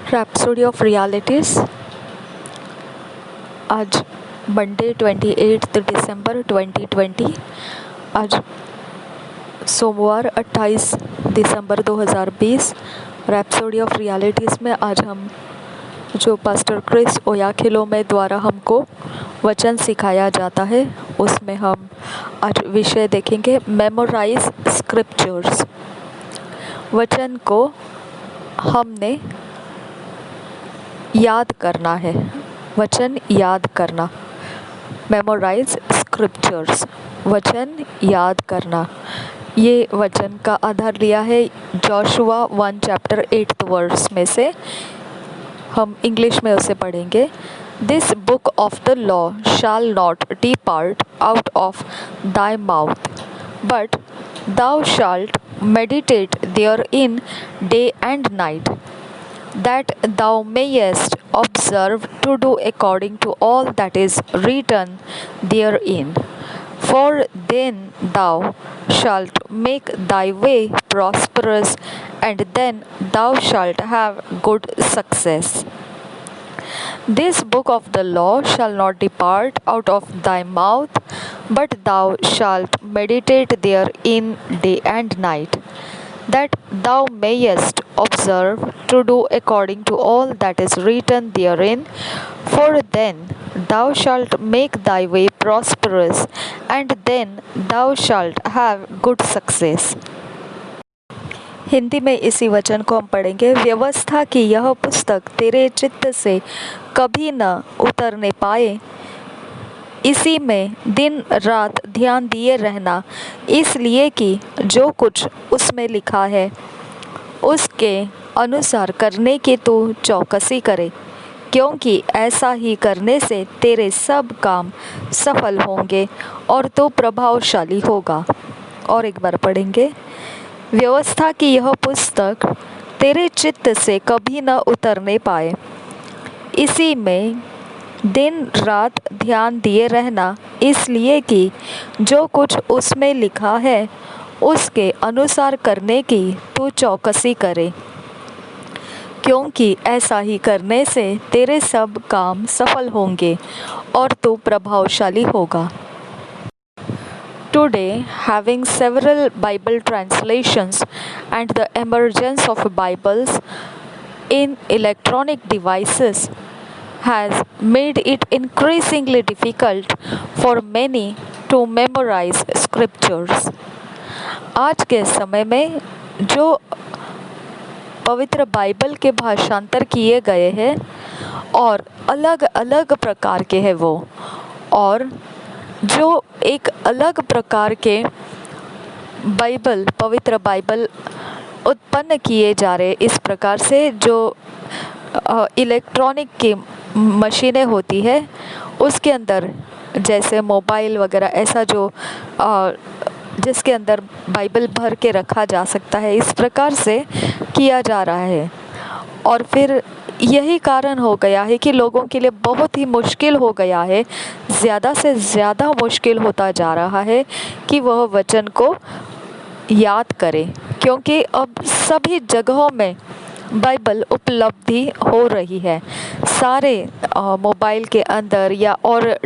Rhapsody of realities. आज Monday 28 दिसंबर 2020। आज सोमवार 28 दिसंबर 2020। रैप्सोडी ऑफ रियलिटीज़ में आज हम जो पास्टर क्रिस ओयाखिलोमे द्वारा हमको वचन सिखाया जाता है उसमें हम आज विषय देखेंगे मेमोराइज स्क्रिप्चर्स। वचन को हमने याद करना है, वचन याद करना। मेमोराइज स्क्रिप्चर्स, वचन याद करना। ये वचन का आधार लिया है जोशुआ 1 चैप्टर 8 वर्स में से। हम इंग्लिश में उसे पढ़ेंगे। This book of the law shall not depart out of thy mouth, but thou shalt meditate therein day and night, that thou mayest observe to do according to all that is written therein. For then thou shalt make thy way prosperous, and then thou shalt have good success. This book of the law shall not depart out of thy mouth, but thou shalt meditate therein day and night, that thou mayest observe to do according to all that is written therein. For then thou shalt make thy way prosperous, and then thou shalt have good success. Hindi में इसी वचन को हम पढ़ेंगे। व्यवस्था की यह पुस्तक तेरे चित्त से कभी न उतरने पाए, इसी में दिन रात ध्यान दिए रहना, इसलिए कि जो कुछ उसमें लिखा है उसके अनुसार करने की तू चौकसी करे, क्योंकि ऐसा ही करने से तेरे सब काम सफल होंगे और तू प्रभावशाली होगा। और एक बार पढ़ेंगे। व्यवस्था की यह पुस्तक तेरे चित्त से कभी न उतरने पाए, इसी में दिन रात ध्यान दिए रहना, इसलिए कि जो कुछ उसमें लिखा है उसके अनुसार करने की तू चौकसी करे, क्योंकि ऐसा ही करने से तेरे सब काम सफल होंगे और तू प्रभावशाली होगा। Today, having several Bible translations and the emergence of Bibles in electronic devices has made it increasingly difficult for many to memorize scriptures. आज के समय में जो पवित्र बाइबल के भाषांतर किए गए हैं और अलग अलग प्रकार के हैं वो, और जो एक अलग प्रकार के बाइबल, पवित्र बाइबल उत्पन्न किए जा रहे, इस प्रकार से जो इलेक्ट्रॉनिक की मशीनें होती है उसके अंदर, जैसे मोबाइल वगैरह, ऐसा जो जिसके अंदर बाइबल भर के रखा जा सकता है, इस प्रकार से किया जा रहा है। और फिर यही कारण हो गया है कि लोगों के लिए बहुत ही मुश्किल हो गया है, ज़्यादा से ज़्यादा मुश्किल होता जा रहा है कि वह वचन को याद करें, क्योंकि अब सभी जगहों में बाइबल उपलब्धि हो रही है। सारे मोबाइल के अंदर या और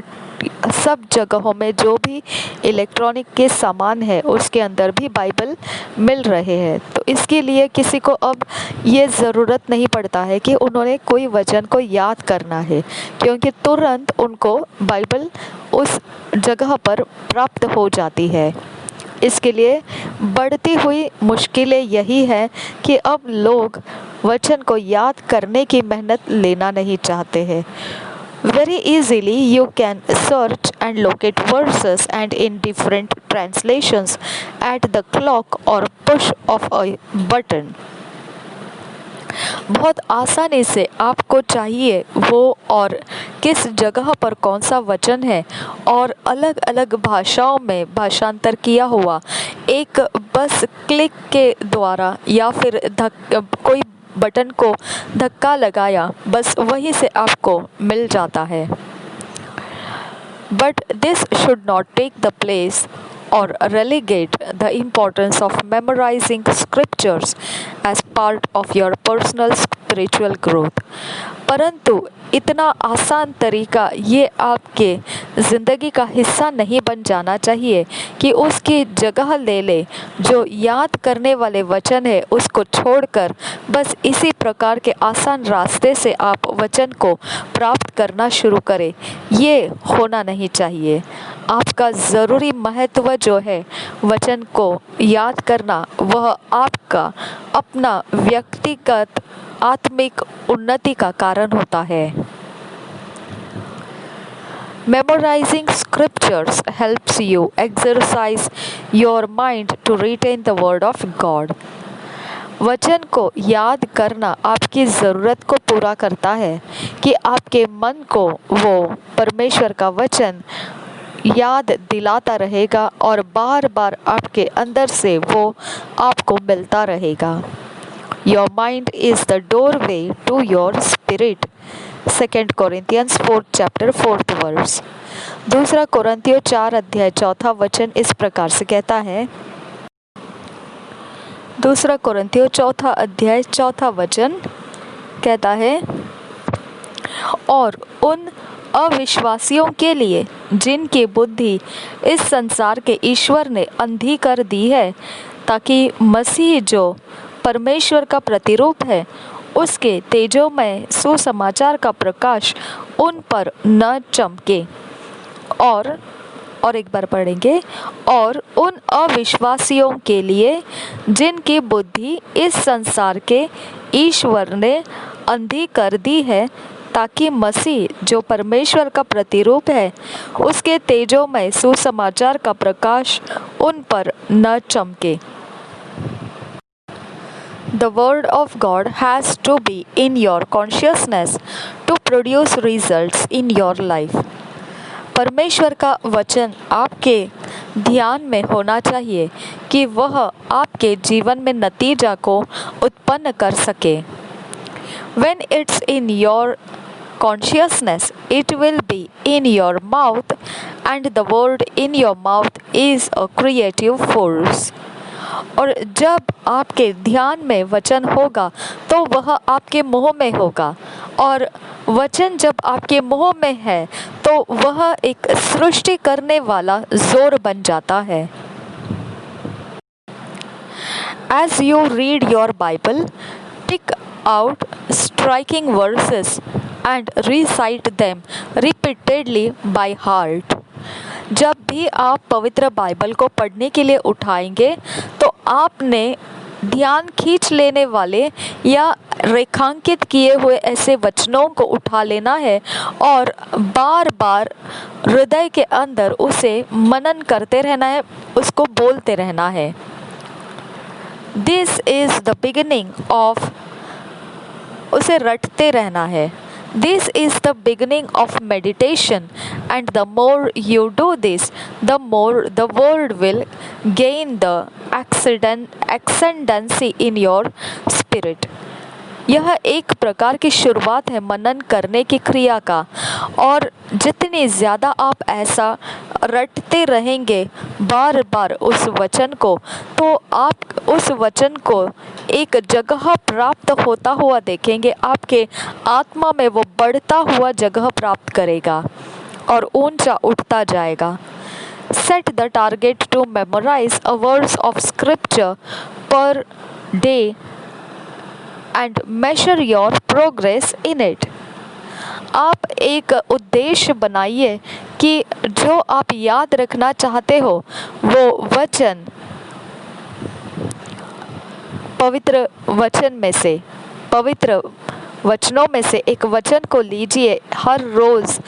सब जगहों में जो भी इलेक्ट्रॉनिक के सामान है उसके अंदर भी बाइबल मिल रहे हैं। तो इसके लिए किसी को अब ये ज़रूरत नहीं पड़ता है कि उन्होंने कोई वचन को याद करना है, क्योंकि तुरंत उनको बाइबल उस जगह पर प्राप्त हो जाती है। इसके लिए बढ़ती हुई मुश्किलें यही है कि अब लोग वचन को याद करने की मेहनत लेना नहीं चाहते हैं। Very easily you can search and locate verses and in different translations at the clock or push of a button. बहुत आसानी से आपको चाहिए वो और किस जगह पर कौन सा वचन है, और अलग अलग भाषाओं में भाषांतर किया हुआ एक बस क्लिक के द्वारा या फिर कोई बटन को धक्का लगाया, बस वहीं से आपको मिल जाता है। But this should not take the place or relegate the importance of memorizing scriptures as part of your personal spiritual growth. परंतु इतना आसान तरीका ये आपके ज़िंदगी का हिस्सा नहीं बन जाना चाहिए कि उसकी जगह ले ले। जो याद करने वाले वचन है उसको छोड़कर बस इसी प्रकार के आसान रास्ते से आप वचन को प्राप्त करना शुरू करें, ये होना नहीं चाहिए। आपका ज़रूरी महत्व जो है वचन को याद करना, वह आपका अपना व्यक्तिगत आत्मिक उन्नति का कारण होता है। Memorizing scriptures helps you exercise your mind to retain the word of God. वचन को याद करना आपकी ज़रूरत को पूरा करता है कि आपके मन को वो परमेश्वर का वचन याद दिलाता रहेगा और बार बार आपके अंदर से वो आपको मिलता रहेगा। Your mind is the doorway to your spirit. 2 Corinthians 4 chapter 4th verse। दूसरा कोरिन्थियों 4 अध्याय 4 वचन इस प्रकार से कहता है। दूसरा कोरिन्थियों 4 अध्याय 4 वचन कहता है, और उन अविश्वासियों के लिए जिनकी बुद्धि इस संसार के ईश्वर ने अंधी कर दी है, ताकि मसीह जो परमेश्वर का प्रतिरूप है उसके तेजोमय सुसमाचार का प्रकाश उन पर न चमके। और एक बार पढ़ेंगे, और उन अविश्वासियों के लिए जिनकी बुद्धि इस संसार के ईश्वर ने अंधी कर दी है, ताकि मसीह जो परमेश्वर का प्रतिरूप है उसके तेजोमय सुसमाचार का प्रकाश उन पर न चमके। The word of God has to be in your consciousness to produce results in your life. परमेश्वर का वचन आपके ध्यान में होना चाहिए कि वह आपके जीवन में नतीजा को उत्पन्न कर सके। When it's in your consciousness, it will be in your mouth, and the word in your mouth is a creative force. और जब आपके ध्यान में वचन होगा तो वह आपके मुंह में होगा, और वचन जब आपके मुंह में है तो वह एक सृष्टि करने वाला जोर बन जाता है। As you read your Bible, pick out striking verses and recite them repeatedly by heart. जब भी आप पवित्र बाइबल को पढ़ने के लिए उठाएंगे तो आपने ध्यान खींच लेने वाले या रेखांकित किए हुए ऐसे वचनों को उठा लेना है और बार बार हृदय के अंदर उसे मनन करते रहना है, उसको बोलते रहना है। This is the beginning of, उसे रटते रहना है। This is the beginning of meditation, and the more you do this, the more the word will gain the ascendancy in your spirit. यह एक प्रकार की शुरुआत है मनन करने की क्रिया का, और जितनी ज़्यादा आप ऐसा रटते रहेंगे बार बार उस वचन को, तो आप उस वचन को एक जगह प्राप्त होता हुआ देखेंगे। आपके आत्मा में वो बढ़ता हुआ जगह प्राप्त करेगा और ऊंचा उठता जाएगा। Set the target to memorize a verse of scripture per day and measure your progress in it. आप एक उद्देश्य बनाइए कि जो आप याद रखना चाहते हो वो वचन, पवित्र वचनों में से एक वचन को लीजिए हर रोज़,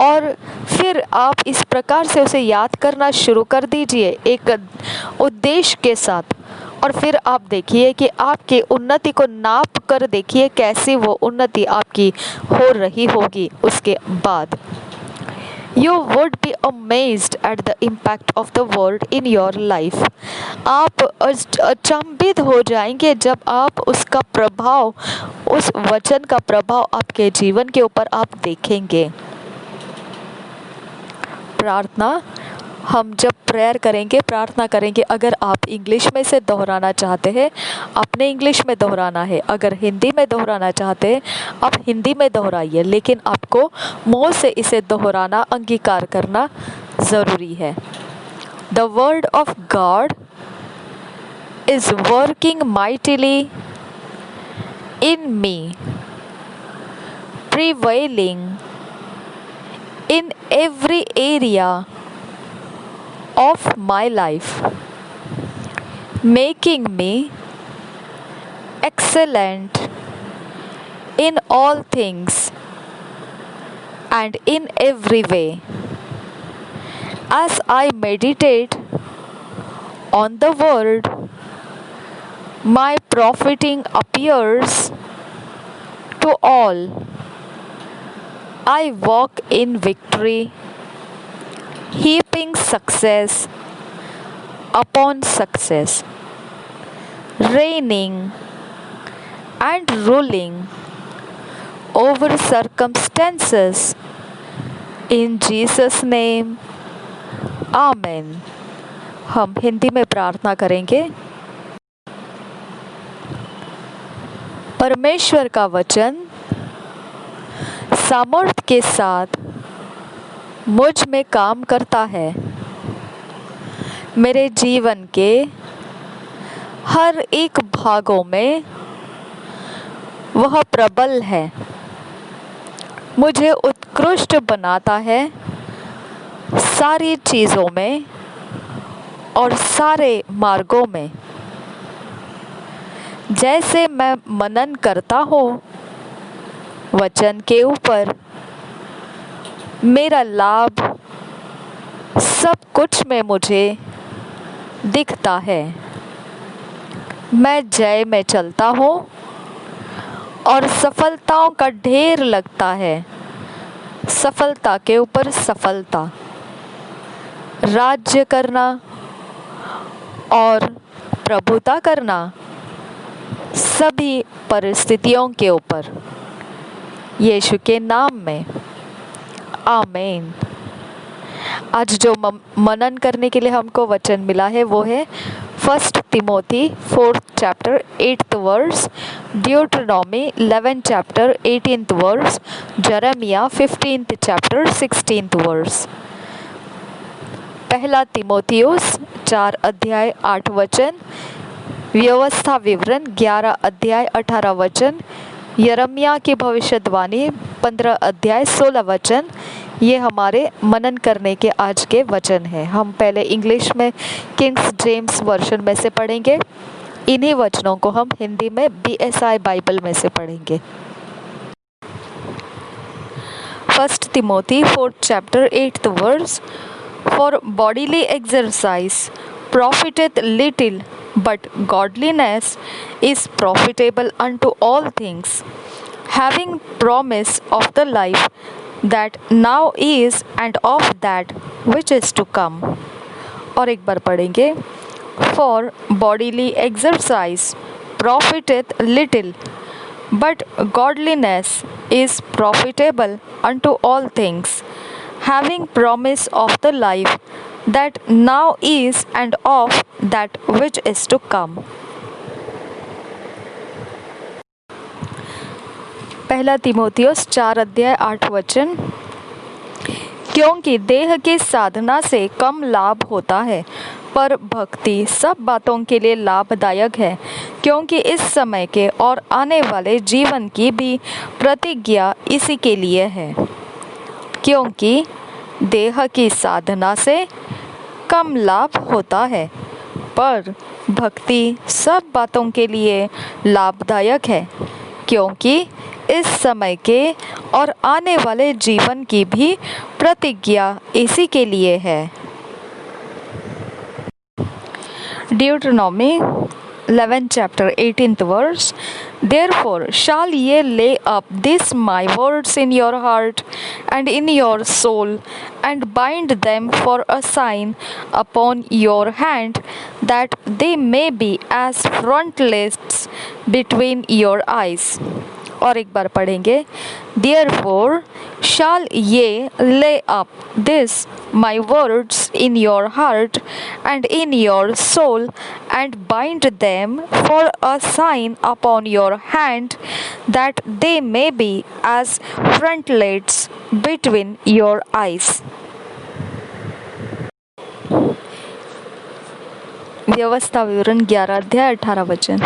और फिर आप इस प्रकार से उसे याद करना शुरू कर दीजिए एक उद्देश्य के साथ। और फिर आप देखिए कि आपकी उन्नति को नाप कर देखिए कैसी वो उन्नति आपकी हो रही होगी उसके बाद। You would be amazed at the impact of the word in your life. आप अचंभित हो जाएंगे जब आप उसका प्रभाव, उस वचन का प्रभाव आपके जीवन के ऊपर आप देखेंगे। प्रार्थना। हम जब प्रेयर करेंगे, प्रार्थना करेंगे, अगर आप इंग्लिश में से दोहराना चाहते हैं, आपने इंग्लिश में दोहराना है। अगर हिंदी में दोहराना चाहते हैं, आप हिंदी में दोहराइए, लेकिन आपको मुँह से इसे दोहराना, अंगीकार करना ज़रूरी है। The word of God is working mightily in me, prevailing in every area of my life, making me excellent in all things and in every way. As I meditate on the word, my profiting appears to all. I walk in victory, heaping success upon success, reigning and ruling over circumstances. In Jesus' name, आमेन। हम हिंदी में प्रार्थना करेंगे। परमेश्वर का वचन सामर्थ के साथ मुझ में काम करता है। मेरे जीवन के हर एक भागों में वह प्रबल है। मुझे उत्कृष्ट बनाता है सारी चीज़ों में और सारे मार्गों में। जैसे मैं मनन करता हूँ वचन के ऊपर, मेरा लाभ सब कुछ में मुझे दिखता है। मैं जय में चलता हूँ और सफलताओं का ढेर लगता है। सफलता के ऊपर सफलता, राज्य करना और प्रभुता करना सभी परिस्थितियों के ऊपर, यीशु के नाम में, आमीन। आज जो मनन करने के लिए हमको वचन मिला है वो है 1 Timothy 4th chapter 8th verse, ड्यूटरनॉमी 11th chapter 18th verse, जरमिया 15th chapter 16th verse। पहला तिमोथियुस 4 अध्याय 8 वचन, व्यवस्था विवरण 11 अध्याय 18 वचन, यरमिया की भविष्यवाणी 15 अध्याय 16 वचन। ये हमारे मनन करने के आज के वचन हैं। हम पहले इंग्लिश में किंग्स जेम्स वर्जन में से पढ़ेंगे, इन्हीं वचनों को हम हिंदी में BSI बाइबल में से पढ़ेंगे। 1 Timothy 4th chapter 8th verse, for bodily exercise profiteth little, but godliness is profitable unto all things, having promise of the life that now is and of that which is to come। और एक बार पढ़ेंगे, for bodily exercise profiteth little, but godliness is profitable unto all things, having promise of the life that now is and of that which is to come। पहला तिमोथियुस 4 अध्याय 8 वचन, क्योंकि देह की साधना से कम लाभ होता है, पर भक्ति सब बातों के लिए लाभदायक है, क्योंकि इस समय के और आने वाले जीवन की भी प्रतिज्ञा इसी के लिए है। क्योंकि देह की साधना से कम लाभ होता है, पर भक्ति सब बातों के लिए लाभदायक है, क्योंकि इस समय के और आने वाले जीवन की भी प्रतिज्ञा इसी के लिए है। ड्यूटरनॉमी 11th chapter 18th verse, therefore shall ye lay up these my words in your heart and in your soul, and bind them for a sign upon your hand, that they may be as frontlets between your eyes, और एक बार पढ़ेंगे, Therefore shall ye lay up this my words in your heart and in your soul, and bind them for a sign upon your hand, that they may be as frontlets between your eyes. व्यवस्था विवरण 11 अध्याय 18 वचन।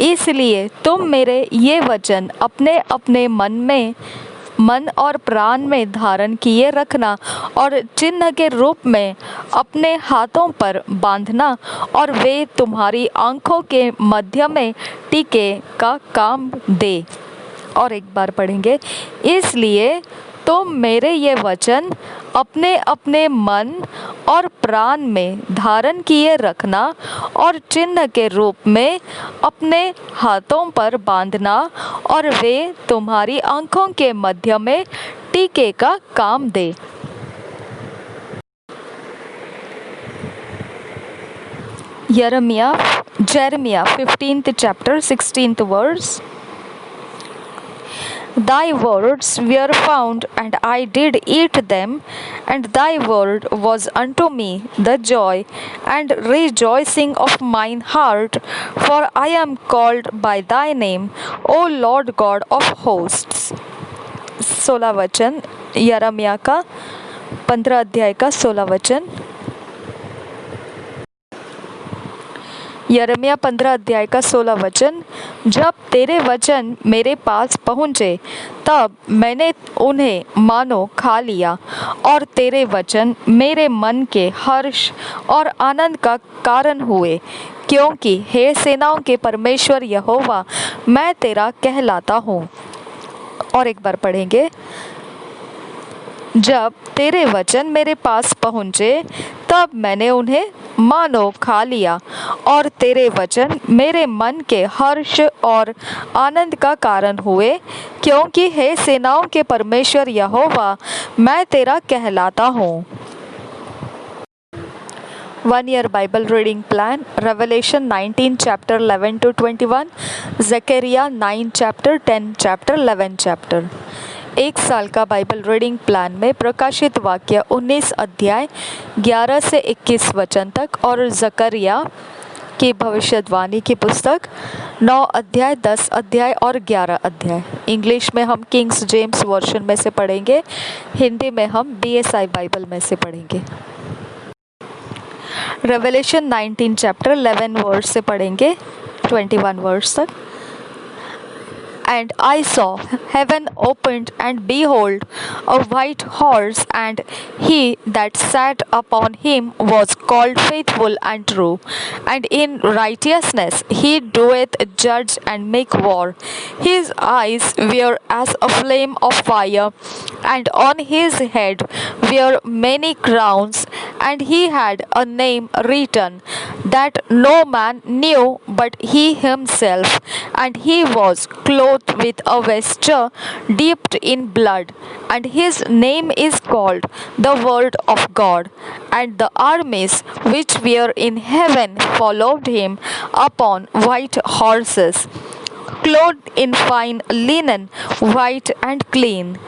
इसलिए तुम मेरे ये वचन अपने अपने मन और प्राण में धारण किए रखना, और चिन्ह के रूप में अपने हाथों पर बांधना, और वे तुम्हारी आंखों के मध्य में टीके का काम दे। और एक बार पढ़ेंगे, इसलिए तुम मेरे ये वचन अपने अपने मन और प्राण में धारण किए रखना, और चिन्ह के रूप में अपने हाथों पर बांधना, और वे तुम्हारी आंखों के मध्य में टीके का काम दे। Jeremiah 15th chapter 16th verse. Thy words were found, and I did eat them, and thy word was unto me the joy and rejoicing of mine heart, for I am called by thy name, O Lord God of hosts. 16 वचन, यिर्मयाह का 15 अध्याय का 16 वचन। यिर्मयाह 15 अध्याय का 16 वचन, जब तेरे वचन मेरे पास पहुँचे तब मैंने उन्हें मानो खा लिया, और तेरे वचन मेरे मन के हर्ष और आनंद का कारण हुए, क्योंकि हे सेनाओं के परमेश्वर यहोवा, मैं तेरा कहलाता हूँ। और एक बार पढ़ेंगे, जब तेरे वचन मेरे पास पहुँचे तब मैंने उन्हें मानो खा लिया, और तेरे वचन मेरे मन के हर्ष और आनंद का कारण हुए, क्योंकि हे सेनाओं के परमेश्वर यहोवा, मैं तेरा कहलाता हूँ। 1 year Bible reading plan, Revelation 19 chapter 11 to 21, Zechariah 9 chapter 10 chapter 11 chapter। एक साल का बाइबल रीडिंग प्लान में प्रकाशित वाक्य 19 अध्याय 11 से 21 वचन तक, और जकरिया की भविष्यवाणी की पुस्तक 9 अध्याय 10 अध्याय और 11 अध्याय। इंग्लिश में हम किंग्स जेम्स वर्जन में से पढ़ेंगे, हिंदी में हम BSI बाइबल में से पढ़ेंगे। रेवलेशन 19 चैप्टर 11 वर्स से पढ़ेंगे 21 वर्स तक। And I saw heaven opened, and behold, a white horse, and he that sat upon him was called Faithful and True, and in righteousness he doeth judge and make war. His eyes were as a flame of fire, and on his head were many crowns, and he had a name written that no man knew but he himself, and he was clothed with a vesture dipped in blood, and his name is called the Word of God. And the armies which were in heaven followed him upon white horses, clothed in fine linen, white and clean.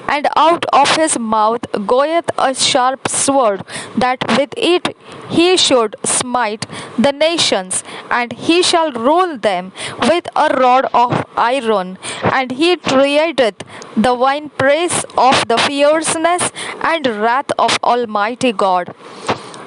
And out of his mouth goeth a sharp sword, that with it he should smite the nations, and he shall rule them with a rod of iron. And he treadeth the winepress of the fierceness and wrath of Almighty God.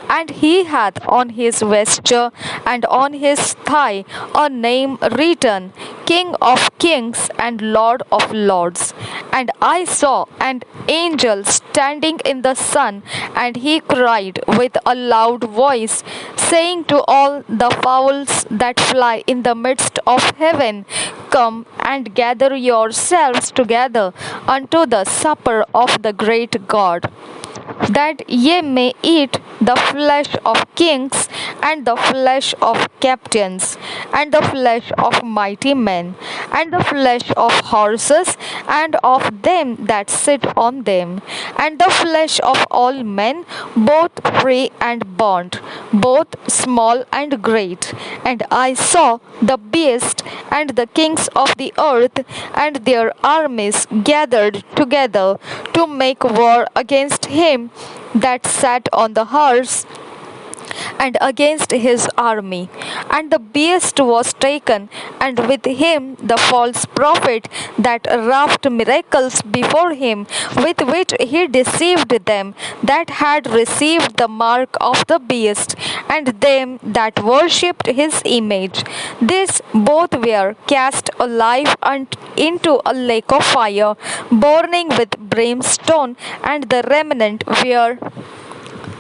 And he hath on his vesture and on his thigh a name written, King of Kings and Lord of Lords. And I saw an angel standing in the sun, and he cried with a loud voice, saying to all the fowls that fly in the midst of heaven, Come and gather yourselves together unto the supper of the great God, that ye may eat the flesh of kings and the flesh of captains, and the flesh of mighty men, and the flesh of horses, and of them that sit on them, and the flesh of all men, both free and bond, both small and great. And I saw the beast and the kings of the earth and their armies gathered together to make war against him that sat on the horse and against his army. And the beast was taken, and with him the false prophet that wrought miracles before him, with which he deceived them that had received the mark of the beast, and them that worshipped his image. These both were cast alive into a lake of fire, burning with brimstone, and the remnant were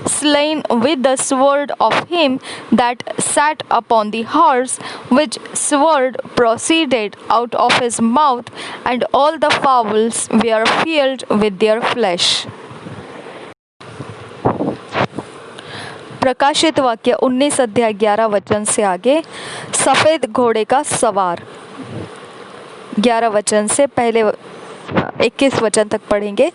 slain with the sword of him that sat upon the horse, which sword proceeded out of his mouth, and all the fowls were filled with their flesh. प्रकाशित वाक्य 19 अध्याय 11 वचन से आगे। सफेद घोड़े का सवार 11 वचन से पहले 21 वचन तक पढ़ेंगे।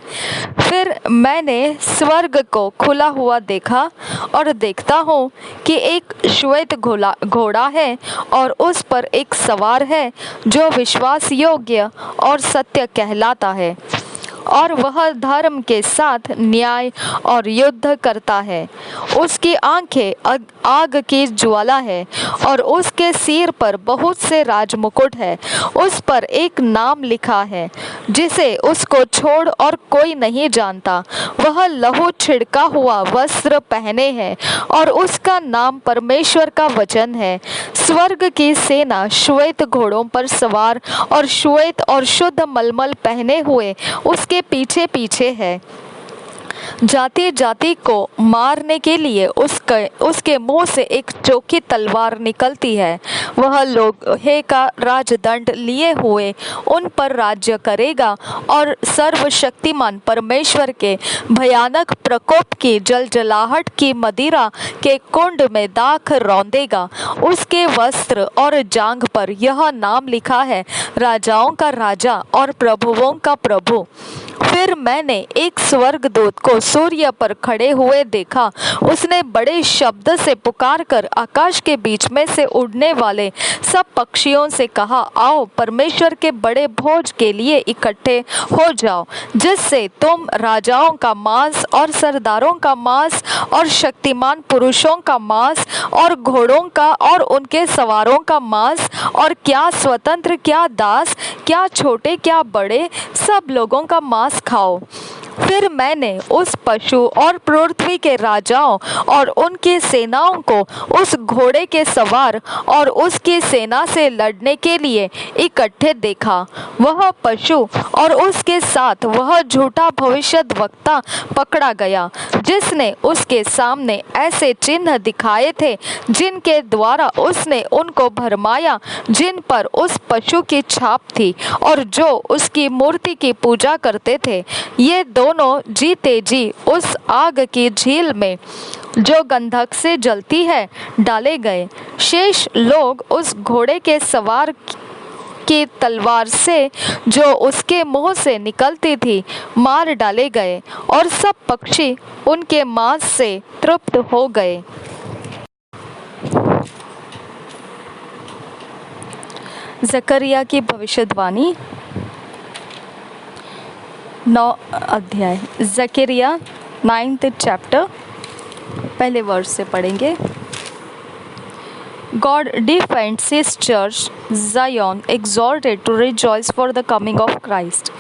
फिर मैंने स्वर्ग को खुला हुआ देखा, और देखता हूँ कि एक श्वेत घोड़ा है, और उस पर एक सवार है जो विश्वास योग्य और सत्य कहलाता है, और वह धर्म के साथ न्याय और युद्ध करता है। उसकी आंखें आग की ज्वाला है, और उसके सिर पर बहुत से राजमुकुट है। उस पर एक नाम लिखा है जिसे उसको छोड़ और कोई नहीं जानता। वह लहू छिड़का हुआ वस्त्र पहने है, और उसका नाम परमेश्वर का वचन है। स्वर्ग की सेना श्वेत घोड़ों पर सवार और श्वेत और शुद्ध मलमल पहने हुए उसके पीछे पीछे है। जाति जाति को मारने के लिए उसके मुंह से एक चोखी तलवार निकलती है। वह लोहे का राजदंड लिए हुए उन पर राज्य करेगा, और सर्वशक्तिमान परमेश्वर के भयानक प्रकोप की जलजलाहट की मदिरा के कुंड में दाख रौंदेगा। उसके वस्त्र और जांघ पर यह नाम लिखा है, राजाओं का राजा और प्रभुओं का प्रभु। फिर मैंने एक स्वर्गदूत को सूर्य पर खड़े हुए देखा। उसने बड़े शब्द से पुकार कर आकाश के बीच में से उड़ने वाले सब पक्षियों से कहा, आओ परमेश्वर के बड़े भोज के लिए इकट्ठे हो जाओ, जिससे तुम राजाओं का मांस और सरदारों का मांस और शक्तिमान पुरुषों का मांस और घोड़ों का और उनके सवारों का मांस, और क्या स्वतंत्र क्या दास, क्या छोटे क्या बड़े, सब लोगों का मांस खाओ। फिर मैंने उस पशु और पृथ्वी के राजाओं और उनकी सेनाओं को उस घोड़े के सवार और उसकी सेना से लड़ने के लिए इकट्ठे देखा। वह पशु और उसके साथ वह झूठा भविष्यद्वक्ता पकड़ा गया, जिसने उसके सामने ऐसे चिन्ह दिखाए थे जिनके द्वारा उसने उनको भरमाया, जिन पर उस पशु की छाप थी और जो उसकी मूर्ति की पूजा करते थे। ये दोनों जीते जी उस आग की झील में जो गंधक से जलती है डाले गए। शेष लोग उस घोड़े के सवार की तलवार से जो उसके मुंह से निकलती थी मार डाले गए, और सब पक्षी उनके मांस से तृप्त हो गए। जकरिया की भविष्यवाणी 9 अध्याय। जकरिया 9th chapter पहले वर्ष से पढ़ेंगे। God defends his church, Zion exalted to rejoice for the coming of Christ.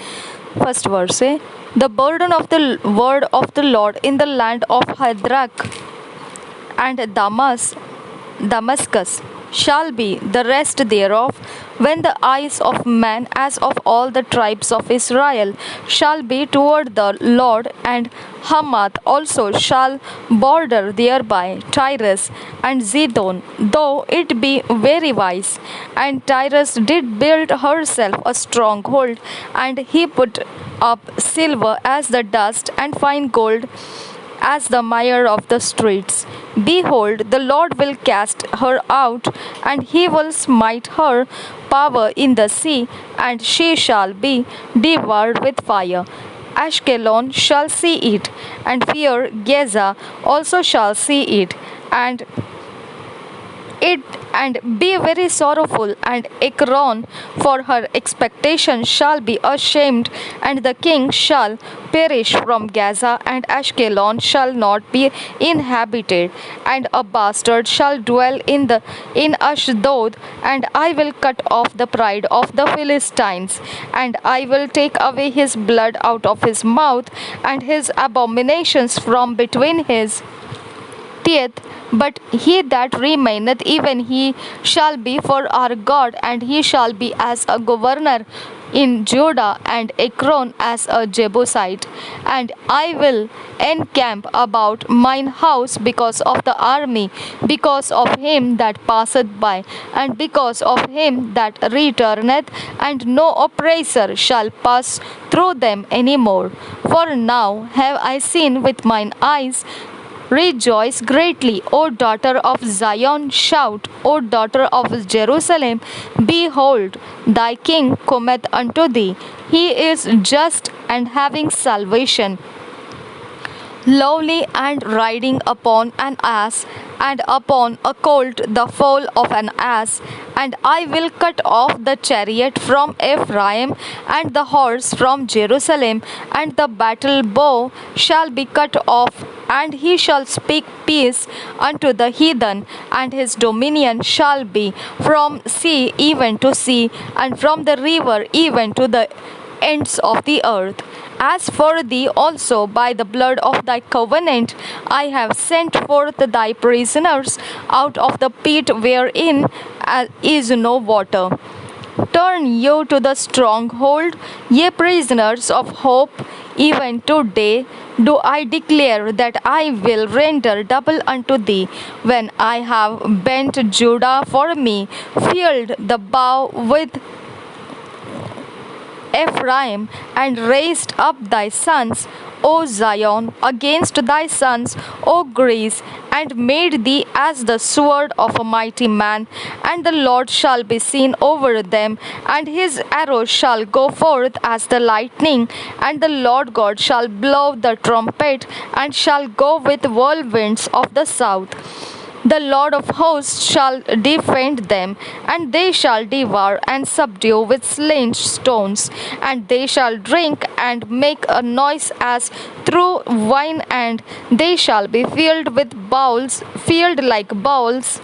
First verse से, the burden of the word of the Lord in the land of Hadrach and Damascus shall be the rest thereof, when the eyes of man as of all the tribes of Israel shall be toward the Lord, and Hamath also shall border thereby, Tyrus and Zidon, though it be very wise. And Tyrus did build herself a stronghold, and he put up silver as the dust, and fine gold as the mire of the streets. Behold, the Lord will cast her out, and he will smite her power in the sea, and she shall be devoured with fire. Ashkelon shall see it, and fear Gaza also shall see it, and it and be very sorrowful, and Ekron for her expectation shall be ashamed, and the king shall perish from Gaza, and Ashkelon shall not be inhabited, and a bastard shall dwell in Ashdod, and I will cut off the pride of the Philistines, and I will take away his blood out of his mouth, and his abominations from between his teeth, but he that remaineth, even he shall be for our God, and he shall be as a governor in Judah, and Ekron as a Jebusite. And I will encamp about mine house because of the army, because of him that passeth by, and because of him that returneth, and no oppressor shall pass through them any more. For now have I seen with mine eyes. Rejoice greatly, O daughter of Zion, shout, O daughter of Jerusalem. Behold, thy king cometh unto thee. He is just and having salvation, lowly and riding upon an ass, and upon a colt the foal of an ass. And I will cut off the chariot from Ephraim, and the horse from Jerusalem, and the battle bow shall be cut off, and he shall speak peace unto the heathen, and his dominion shall be from sea even to sea, and from the river even to the ends of the earth. As for thee also, by the blood of thy covenant, I have sent forth thy prisoners out of the pit wherein is no water. Turn you to the stronghold, ye prisoners of hope. Even today do I declare that I will render double unto thee, when I have bent Judah for me, filled the bow with Ephraim, and raised up thy sons, O Zion, against thy sons, O Greece, and made thee as the sword of a mighty man. And the Lord shall be seen over them, and his arrows shall go forth as the lightning, and the Lord God shall blow the trumpet, and shall go with whirlwinds of the south. The Lord of hosts shall defend them, and they shall devour and subdue with slain stones, and they shall drink and make a noise as through wine, and they shall be filled with bowls, filled like bowls,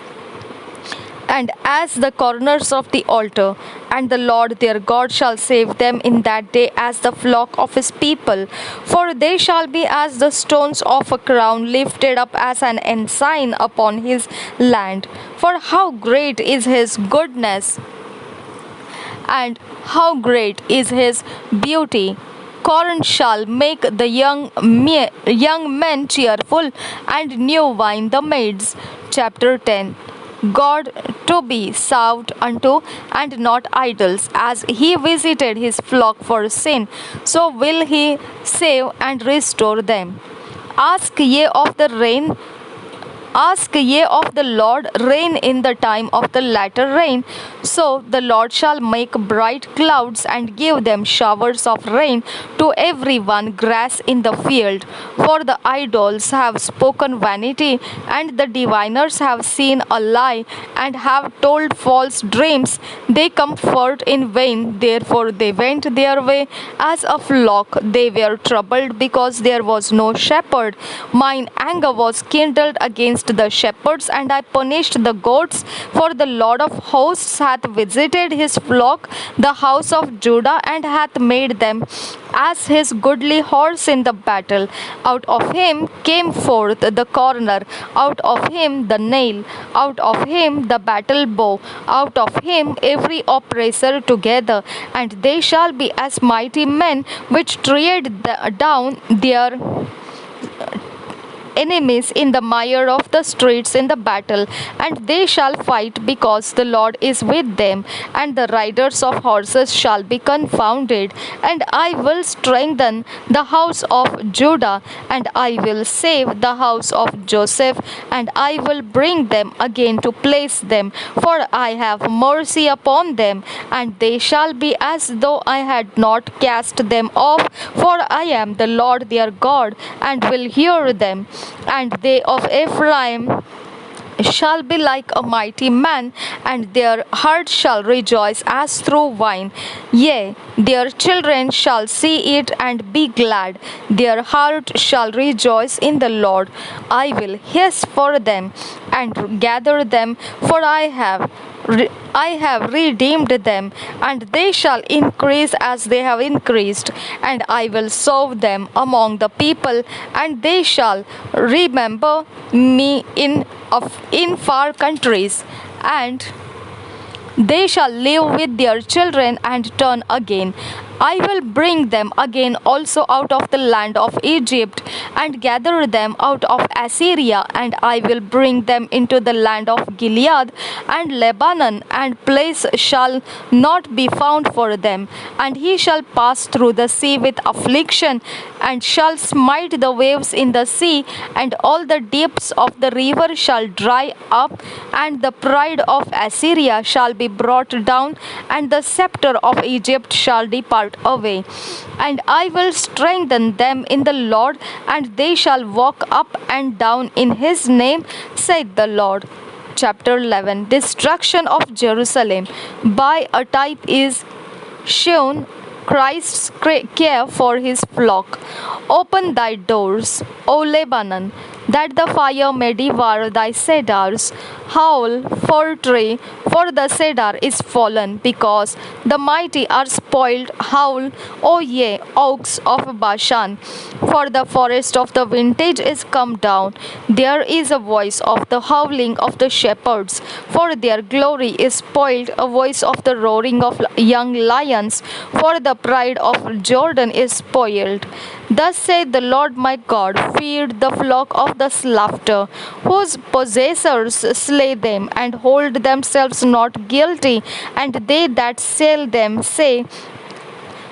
and as the corners of the altar. And the Lord their God shall save them in that day as the flock of his people. For they shall be as the stones of a crown, lifted up as an ensign upon his land. For how great is his goodness, and how great is his beauty! Corn shall make the young men cheerful, and new wine the maids. Chapter 10. God to be served unto, and not idols. As he visited his flock for sin, so will he save and restore them. Ask ye of the rain, ask ye of the Lord rain in the time of the latter rain. So the Lord shall make bright clouds, and give them showers of rain to every one grass in the field. For the idols have spoken vanity, and the diviners have seen a lie, and have told false dreams. They comfort in vain, therefore they went their way as a flock. They were troubled because there was no shepherd. Mine anger was kindled against the shepherds, and I punished the goats. For the Lord of hosts hath visited his flock, the house of Judah, and hath made them as his goodly horse in the battle. Out of him came forth the corner, out of him the nail, out of him the battle bow, out of him every oppressor together. And they shall be as mighty men which tread down their enemies in the mire of the streets in the battle, and they shall fight because the Lord is with them, and the riders of horses shall be confounded. And I will strengthen the house of Judah, and I will save the house of Joseph, and I will bring them again to place them, for I have mercy upon them, and they shall be as though I had not cast them off, for I am the Lord their God, and will hear them. And they of Ephraim shall be like a mighty man, and their heart shall rejoice as through wine. Yea, their children shall see it and be glad. Their heart shall rejoice in the Lord. I will hiss for them and gather them, for I have redeemed them, and they shall increase as they have increased. And I will sow them among the people, and they shall remember me in far countries, and they shall live with their children and turn again. I will bring them again also out of the land of Egypt, and gather them out of Assyria, and I will bring them into the land of Gilead and Lebanon, and place shall not be found for them. And he shall pass through the sea with affliction, and shall smite the waves in the sea, and all the deeps of the river shall dry up, and the pride of Assyria shall be brought down, and the scepter of Egypt shall depart away. And I will strengthen them in the Lord, and they shall walk up and down in his name, saith the Lord. Chapter 11. Destruction of Jerusalem. By a type is shown Christ's care for his flock. Open thy doors, O Lebanon, that the fire may devour thy cedars. Howl, fir tree, for the cedar is fallen, because the mighty are spoiled. Howl, O ye oaks of Bashan, for the forest of the vintage is come down. There is a voice of the howling of the shepherds, for their glory is spoiled, a voice of the roaring of young lions, for the pride of Jordan is spoiled. Thus saith the Lord my God, feed the flock of the slaughter, whose possessors slay them, and hold themselves not guilty, and they that sell them say,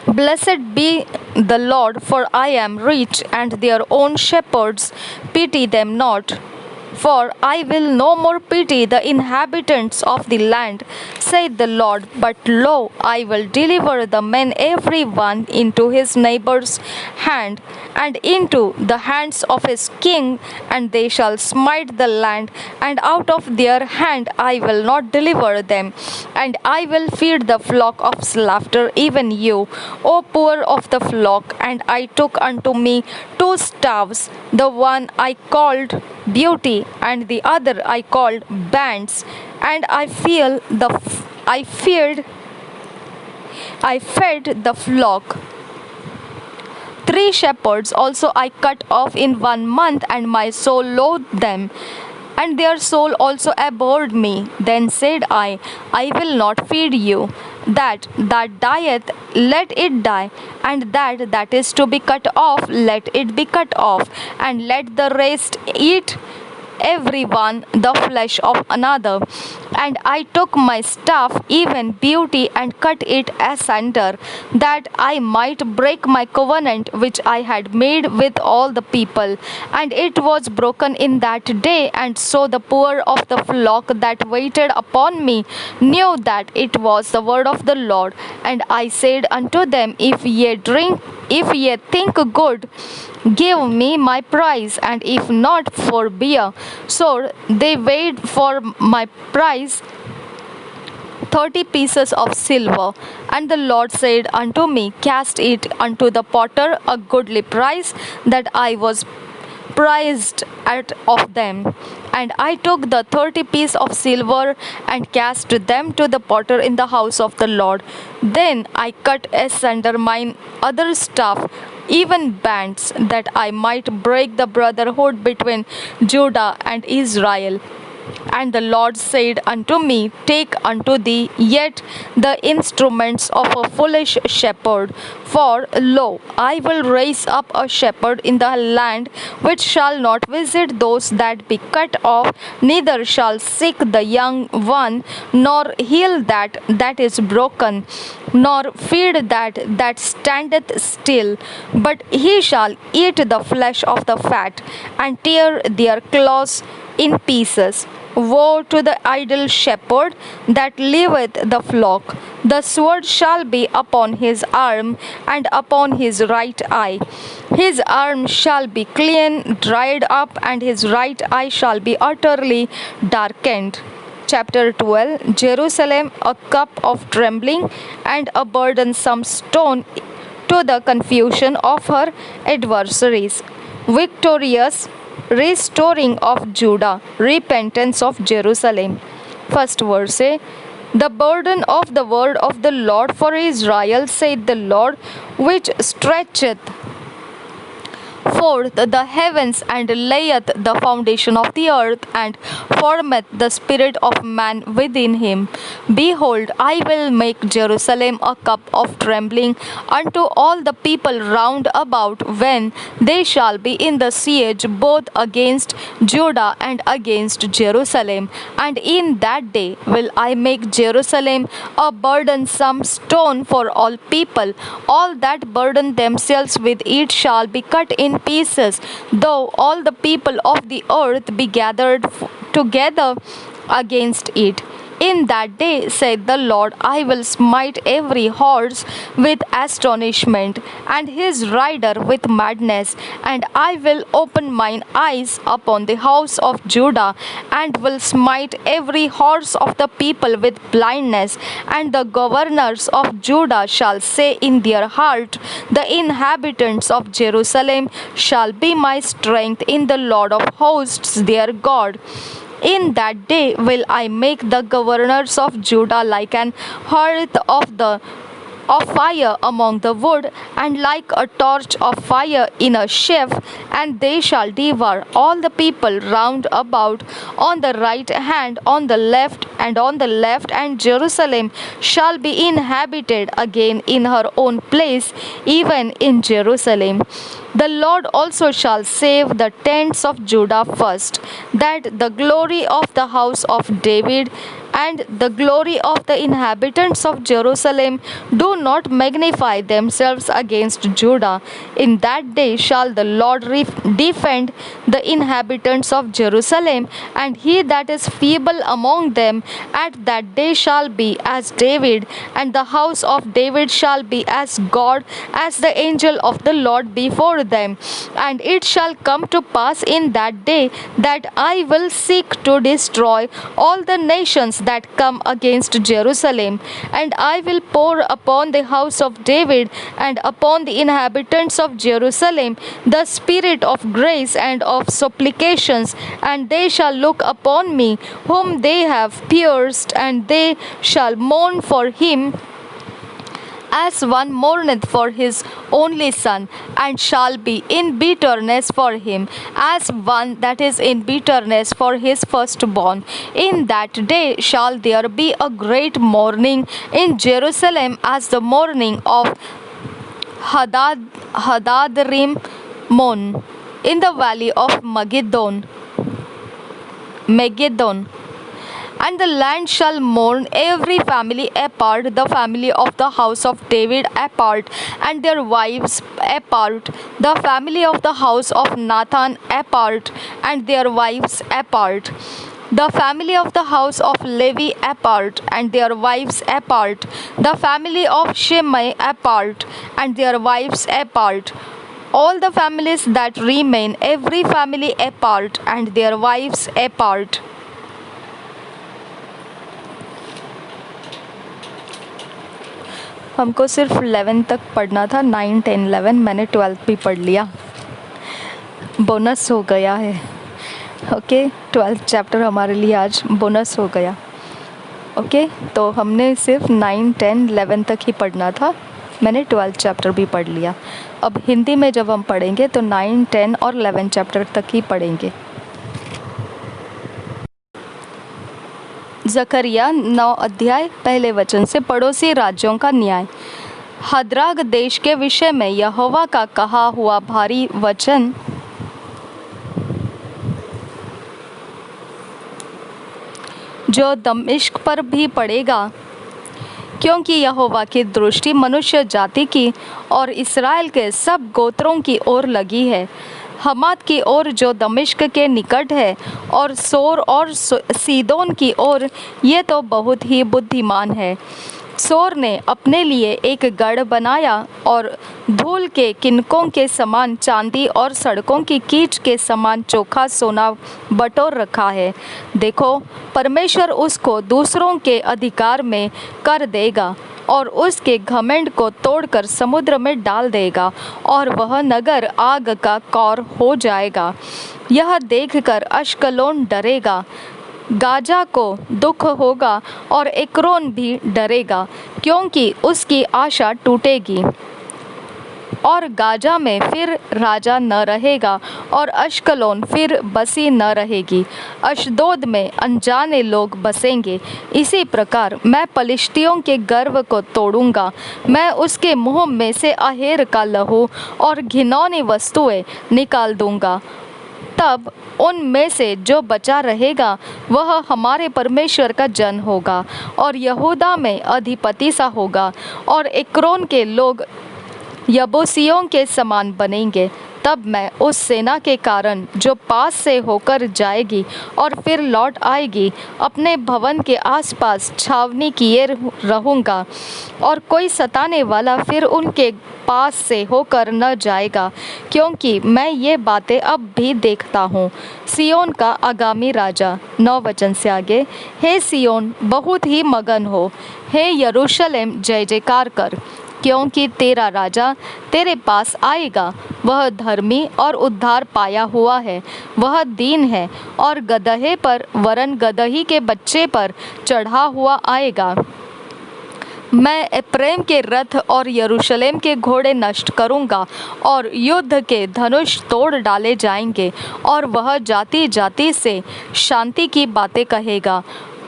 Blessed be the Lord, for I am rich, and their own shepherds pity them not. For I will no more pity the inhabitants of the land, saith the Lord. But lo, I will deliver the men every one into his neighbor's hand, and into the hands of his king, and they shall smite the land, and out of their hand I will not deliver them. And I will feed the flock of slaughter, even you, O poor of the flock. And I took unto me 2 staffs, the one I called beauty, and the other I called bands, and I fed the flock. 3 shepherds also I cut off in 1 month, and my soul loathed them, and their soul also abhorred me. Then said I will not feed you. That dieth, let it die, and that is to be cut off, let it be cut off, and let the rest eat every one the flesh of another. And I took my staff, even beauty, and cut it asunder, that I might break my covenant which I had made with all the people. And it was broken in that day, and so the poor of the flock that waited upon me knew that it was the word of the Lord. And I said unto them, If ye think good, give me my price, and if not, forbear. So they weighed for my price 30 pieces of silver. And the Lord said unto me, Cast it unto the potter a goodly price, that I was prized at of them. And I took the 30 pieces of silver, and cast them to the potter in the house of the Lord. Then I cut asunder mine other staff, even bands, that I might break the brotherhood between Judah and Israel. And the Lord said unto me, Take unto thee yet the instruments of a foolish shepherd. For, lo, I will raise up a shepherd in the land which shall not visit those that be cut off, neither shall seek the young one, nor heal that is broken, nor feed that standeth still, but he shall eat the flesh of the fat, and tear their claws in pieces. Woe to the idle shepherd that leaveth the flock! The sword shall be upon his arm, and upon his right eye. His arm shall be clean dried up, and his right eye shall be utterly darkened. Chapter 12. Jerusalem, a cup of trembling, and a burdensome stone to the confusion of her adversaries. Victorious restoring of Judah, repentance of Jerusalem. First verse, the burden of the word of the Lord for Israel, saith the Lord, which stretcheth forth the heavens, and layeth the foundation of the earth, and formeth the spirit of man within him. Behold, I will make Jerusalem a cup of trembling unto all the people round about, when they shall be in the siege both against Judah and against Jerusalem. And in that day will I make Jerusalem a burdensome stone for all people. All that burden themselves with it shall be cut in pieces, though all the people of the earth be gathered together against it. In that day, saith the Lord, I will smite every horse with astonishment, and his rider with madness, and I will open mine eyes upon the house of Judah, and will smite every horse of the people with blindness. And the governors of Judah shall say in their heart, The inhabitants of Jerusalem shall be my strength in the Lord of hosts their God. In that day will I make the governors of Judah like an hearth of fire among the wood, and like a torch of fire in a sheaf, and they shall devour all the people round about on the right hand, on the left, and Jerusalem shall be inhabited again in her own place, even in Jerusalem. The Lord also shall save the tents of Judah first, that the glory of the house of David and the glory of the inhabitants of Jerusalem do not magnify themselves against Judah. In that day shall the Lord defend the inhabitants of Jerusalem, and he that is feeble among them at that day shall be as David, and the house of David shall be as God, as the angel of the Lord before them. And it shall come to pass in that day that I will seek to destroy all the nations that come against Jerusalem, and I will pour upon the house of David and upon the inhabitants of Jerusalem the spirit of grace and of supplications, and they shall look upon me whom they have pierced, and they shall mourn for him as one mourneth for his only son, and shall be in bitterness for him, as one that is in bitterness for his firstborn. In that day shall there be a great mourning in Jerusalem, as the mourning of Hadad-Rimon in the valley of Megiddon. And the land shall mourn every family apart, the family of the house of David apart, and their wives apart, the family of the house of Nathan apart, and their wives apart, the family of the house of Levi apart, and their wives apart, the family of Shimei apart, and their wives apart, all the families that remain, every family apart, and their wives apart. हमको सिर्फ 11 तक पढ़ना था, 9, 10, 11 मैंने 12 भी पढ़ लिया, bonus हो गया है। ओके, 12th चैप्टर हमारे लिए आज बोनस हो गया। ओके, तो हमने सिर्फ 9, 10, 11 तक ही पढ़ना था, मैंने 12th चैप्टर भी पढ़ लिया। अब हिंदी में जब हम पढ़ेंगे तो 9, 10 और 11 चैप्टर तक ही पढ़ेंगे। जकरिया 9 अध्याय पहले वचन से पड़ोसी राज्यों का न्याय। हद्राग देश के विषय में यहोवा का कहा हुआ भारी वचन। जो दमिश्क पर भी पड़ेगा, क्योंकि यहोवा की दृष्टि मनुष्य जाति की और इस्राएल के सब गोत्रों की ओर लगी है, हमात की ओर जो दमिश्क के निकट है, और सोर और सीदोन की ओर, ये तो बहुत ही बुद्धिमान है। सोर ने अपने लिए एक गढ़ बनाया और धूल के किनकों के समान चांदी और सड़कों की कीच के समान चोखा सोना बटोर रखा है। देखो, परमेश्वर उसको दूसरों के अधिकार में कर देगा और उसके घमंड को तोड़कर समुद्र में डाल देगा, और वह नगर आग का कौर हो जाएगा। यह देखकर अश्कलोन डरेगा, गाजा को दुख होगा और एक्रोन भी डरेगा, क्योंकि उसकी आशा टूटेगी। और गाजा में फिर राजा न रहेगा और अश्कलोन फिर बसी न रहेगी। अशदोद में अनजाने लोग बसेंगे। इसी प्रकार मैं पलिश्तियों के गर्व को तोड़ूंगा। मैं उसके मुंह में से अहेर का लहू और घिनौनी वस्तुएं निकाल दूंगा। तब उनमें से जो बचा रहेगा वह हमारे परमेश्वर का जन होगा और यहूदा में अधिपति सा होगा, और एक्रोन के लोग यबूसियों के समान बनेंगे। तब मैं उस सेना के कारण जो पास से होकर जाएगी और फिर लौट आएगी, अपने भवन के आसपास छावनी किए रहूँगा, और कोई सताने वाला फिर उनके पास से होकर न जाएगा, क्योंकि मैं ये बातें अब भी देखता हूँ। सियोन का आगामी राजा। 9 वचन से आगे। हे सियोन, बहुत ही मगन हो। हे यरूशलेम, जय जयकार कर, क्योंकि तेरा राजा तेरे पास आएगा। वह धर्मी और उद्धार पाया हुआ है। वह दीन है और गदहे पर वरन गदही के बच्चे पर चढ़ा हुआ आएगा। मैं एप्रैम के रथ और यरूशलेम के घोड़े नष्ट करूंगा, और युद्ध के धनुष तोड़ डाले जाएंगे, और वह जाति जाति से शांति की बातें कहेगा।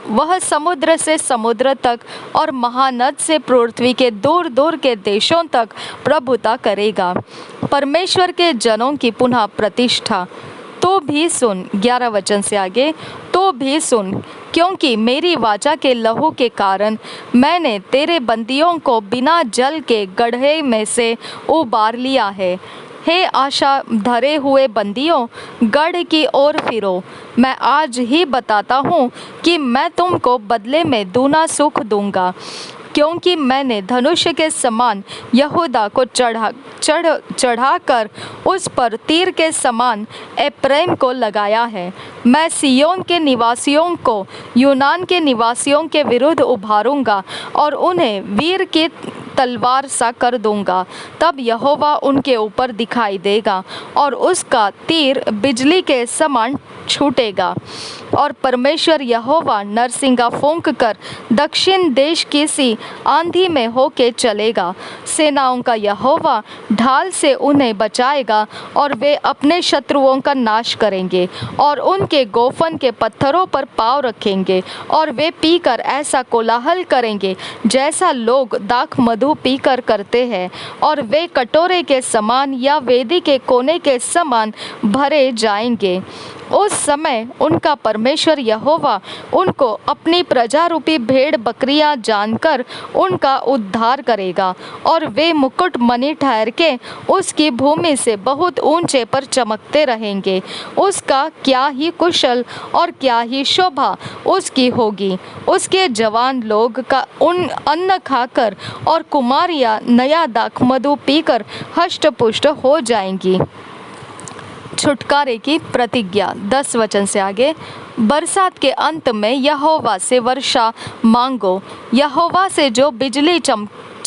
वह समुद्र से समुद्र तक और महानद से पृथ्वी के दूर दूर के देशों तक प्रभुता करेगा। परमेश्वर के जनों की पुनः प्रतिष्ठा। तो भी सुन, 11 वचन से आगे। तो भी सुन, क्योंकि मेरी वाचा के लहू के कारण मैंने तेरे बंदियों को बिना जल के गड्ढे में से उबार लिया है। हे आशा धरे हुए बंदियों, गढ़ की ओर फिरो। मैं आज ही बताता हूँ कि मैं तुमको बदले में दूना सुख दूंगा, क्योंकि मैंने धनुष के समान यहूदा को चढ़ाकर उस पर तीर के समान एप्रैम को लगाया है। मैं सियोन के निवासियों को यूनान के निवासियों के विरुद्ध उभारूंगा और उन्हें वीर की तलवार सा कर दूंगा। तब यहोवा उनके ऊपर दिखाई देगा और उसका तीर बिजली के समान छूटेगा। और परमेश्वर यहोवा नरसिंगा फूंक कर दक्षिण देश की सी आंधी में होके चलेगा। सेनाओं का यहोवा ढाल से उन्हें बचाएगा, और वे अपने शत्रुओं का नाश करेंगे और उनके गोफन के पत्थरों पर पाँव रखेंगे, और वे पीकर ऐसा कोलाहल करेंगे जैसा लोग दाख मधु पीकर करते हैं, और वे कटोरे के समान या वेदी के कोने के समान भरे जाएंगे। उस समय उनका परमेश्वर यहोवा उनको अपनी प्रजा रूपी भेड़ बकरियां जानकर उनका उद्धार करेगा, और वे मुकुट मणि ठहर के उसकी भूमि से बहुत ऊंचे पर चमकते रहेंगे। उसका क्या ही कुशल और क्या ही शोभा उसकी होगी। उसके जवान लोग का उन अन्न खाकर और कुमारियां नया दाख मधु पीकर हष्ट पुष्ट हो जाएंगी। छुटकारे की प्रतिज्ञा। 10 वचन से आगे। बरसात के अंत में यहोवा से वर्षा मांगो, यहोवा से जो बिजली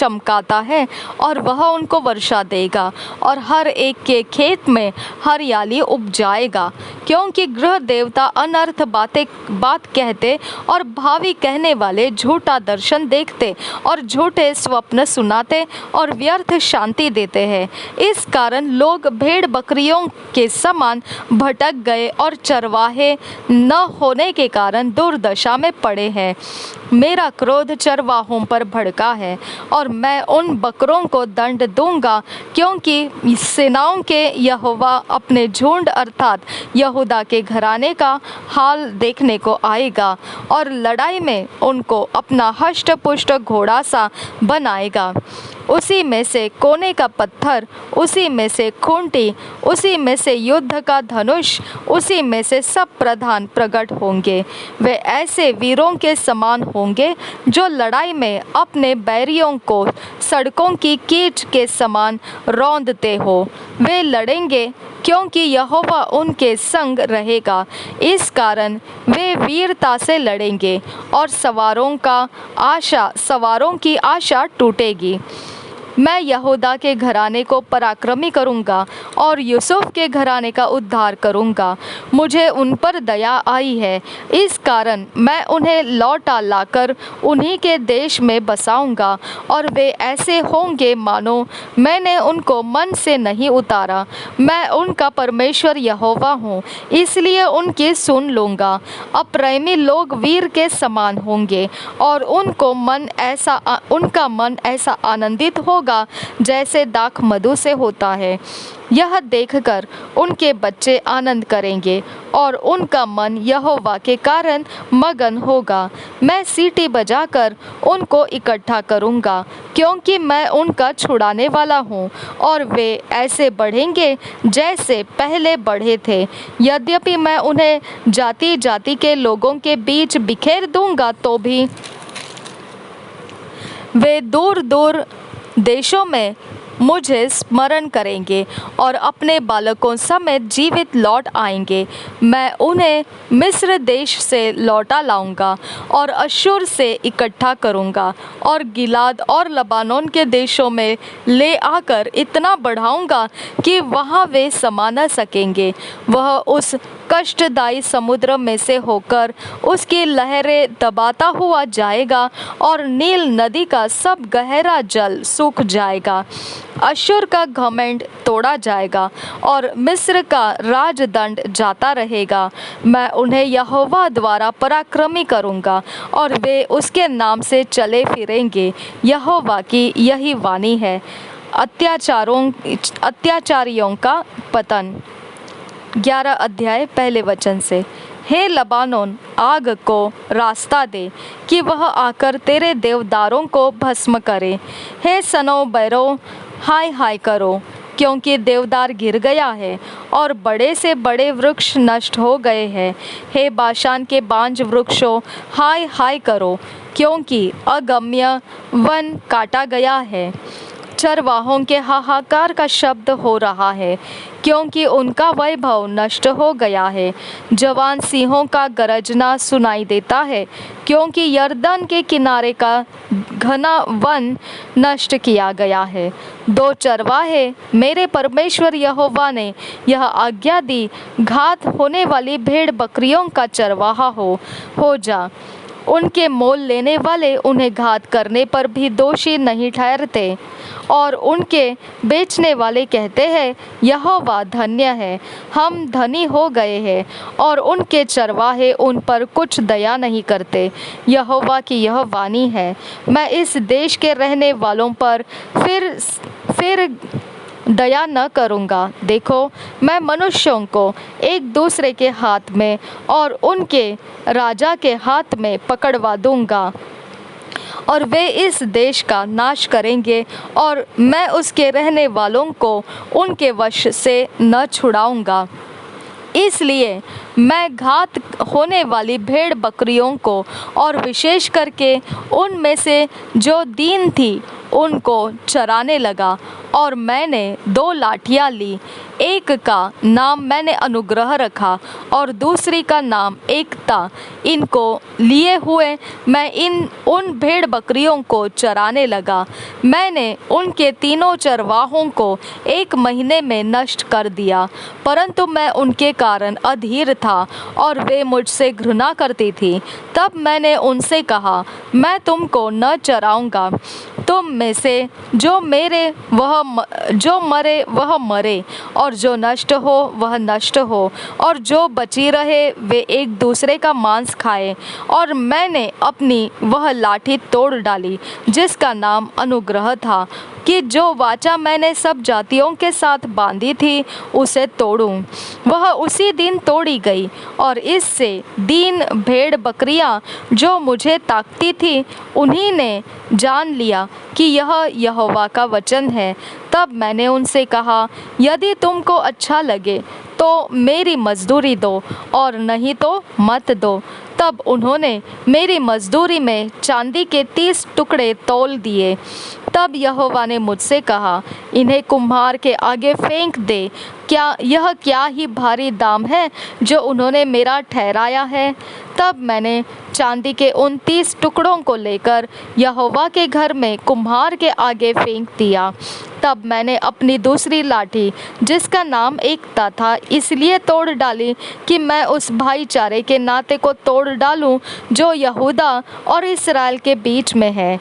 चमकाता है और वह उनको वर्षा देगा और हर एक के खेत में हरियाली उपजाएगा। क्योंकि गृह देवता अनर्थ बात कहते और भावी कहने वाले झूठा दर्शन देखते और झूठे स्वप्न सुनाते और व्यर्थ शांति देते हैं। इस कारण लोग भेड़ बकरियों के समान भटक गए और चरवाहे न होने के कारण दुर्दशा में पड़े हैं। मेरा क्रोध चरवाहों पर भड़का है और मैं उन बकरों को दंड दूंगा, क्योंकि सेनाओं के यहोवा अपने झुंड अर्थात यहूदा के घराने का हाल देखने को आएगा और लड़ाई में उनको अपना हष्ट पुष्ट घोड़ा सा बनाएगा। उसी में से कोने का पत्थर, उसी में से खूंटी, उसी में से युद्ध का धनुष, उसी में से सब प्रधान प्रकट होंगे। वे ऐसे वीरों के समान होंगे जो लड़ाई में अपने बैरियों को सड़कों की कीच के समान रौंदते हो। वे लड़ेंगे क्योंकि यहोवा उनके संग रहेगा। इस कारण वे वीरता से लड़ेंगे और सवारों की आशा टूटेगी। मैं यहूदा के घराने को पराक्रमी करूँगा और यूसुफ के घराने का उद्धार करूँगा। मुझे उन पर दया आई है, इस कारण मैं उन्हें लौटा लाकर उन्हीं के देश में बसाऊँगा और वे ऐसे होंगे मानो मैंने उनको मन से नहीं उतारा। मैं उनका परमेश्वर यहोवा हूँ, इसलिए उनकी सुन लूँगा। अप्रेमी लोग वीर के समान होंगे और उनका मन ऐसा आनंदित होगा जैसे दाख मधु से होता है। यह देखकर उनके बच्चे आनंद करेंगे और उनका मन यहोवा के कारण मगन होगा। मैं सीटी बजाकर उनको इकट्ठा करूँगा, क्योंकि मैं उनका छुड़ाने वाला हूँ और वे ऐसे बढ़ेंगे जैसे पहले बढ़े थे। यद्यपि मैं उन्हें जाति जाति के लोगों के बीच बिखेर दूँगा, तो भी वे दूर दूर देशों में मुझे स्मरण करेंगे और अपने बालकों समेत जीवित लौट आएंगे। मैं उन्हें मिस्र देश से लौटा लाऊंगा और अश्शूर से इकट्ठा करूंगा और गिलाद और लबानोन के देशों में ले आकर इतना बढ़ाऊंगा कि वहां वे समा न सकेंगे। वह उस कष्टदायी समुद्र में से होकर उसकी लहरें दबाता हुआ जाएगा और नील नदी का सब गहरा जल सूख जाएगा। अश्शूर का घमंड तोड़ा जाएगा और मिस्र का राजदंड जाता रहेगा। मैं उन्हें यहोवा द्वारा पराक्रमी करूँगा और वे उसके नाम से चले फिरेंगे। यहोवा की यही वाणी है। अत्याचारियों का पतन। 11 अध्याय पहले वचन से। हे लबानोन, आग को रास्ता दे कि वह आकर तेरे देवदारों को भस्म करे। हे सनो बैरो, हाय हाय करो, क्योंकि देवदार गिर गया है और बड़े से बड़े वृक्ष नष्ट हो गए हैं। हे बाशान के बांज वृक्षों, हाय हाय करो, क्योंकि अगम्य वन काटा गया है। चरवाहों के हाहाकार का शब्द हो रहा है, क्योंकि उनका वैभव नष्ट हो गया है। जवान सिंहों का गरजना सुनाई देता है, क्योंकि यरदन के किनारे का घना वन नष्ट किया गया है। 2 चरवाहे मेरे परमेश्वर यहोवा ने यह आज्ञा दी, घात होने वाली भेड़ बकरियों का चरवाहा हो जा। उनके मोल लेने वाले उन्हें घात करने पर भी दोषी नहीं ठहरते और उनके बेचने वाले कहते हैं, यहोवा धन्य है, हम धनी हो गए हैं, और उनके चरवाहे उन पर कुछ दया नहीं करते। यहोवा की यह वाणी है, मैं इस देश के रहने वालों पर फिर दया न करूँगा। देखो, मैं मनुष्यों को एक दूसरे के हाथ में और उनके राजा के हाथ में पकड़वा दूँगा और वे इस देश का नाश करेंगे और मैं उसके रहने वालों को उनके वश से न छुड़ाऊँगा। इसलिए मैं घात होने वाली भेड़ बकरियों को और विशेष करके उनमें से जो दीन थी उनको चराने लगा और मैंने 2 लाठियाँ ली, एक का नाम मैंने अनुग्रह रखा और दूसरी का नाम एकता। इनको लिए हुए मैं उन भेड़ बकरियों को चराने लगा। मैंने उनके 3 चरवाहों को 1 महीने में नष्ट कर दिया, परंतु मैं उनके कारण अधीर था और वे मुझसे घृणा करती थी। तब मैंने उनसे कहा, मैं तुमको न चराऊंगा। तुम में से जो मरे वह मरे, और जो नष्ट हो वह नष्ट हो, और जो बची रहे वे एक दूसरे का मांस खाए। और मैंने अपनी वह लाठी तोड़ डाली जिसका नाम अनुग्रह था, कि जो वाचा मैंने सब जातियों के साथ बांधी थी उसे तोड़ूं। वह उसी दिन तोड़ी गई, और इससे दीन भेड़ बकरियां जो मुझे ताकती थी उन्हीं ने जान लिया कि यह यहोवा का वचन है। तब मैंने उनसे कहा, यदि तुमको अच्छा लगे तो मेरी मजदूरी दो, और नहीं तो मत दो। तब उन्होंने मेरी मजदूरी में चांदी के 30 टुकड़े तौल दिए। तब यहोवा ने मुझसे कहा, इन्हें कुम्हार के आगे फेंक दे। यह क्या ही भारी दाम है जो उन्होंने मेरा ठहराया है। तब मैंने चांदी के उन 30 टुकड़ों को लेकर यहोवा के घर में कुम्हार के आगे फेंक दिया। तब मैंने अपनी दूसरी लाठी, जिसका नाम एकता था, इसलिए तोड़ डाली कि मैं उस भाईचारे के नाते को तोड़ डालूं जो यहूदा और इस्राएल के बीच में है।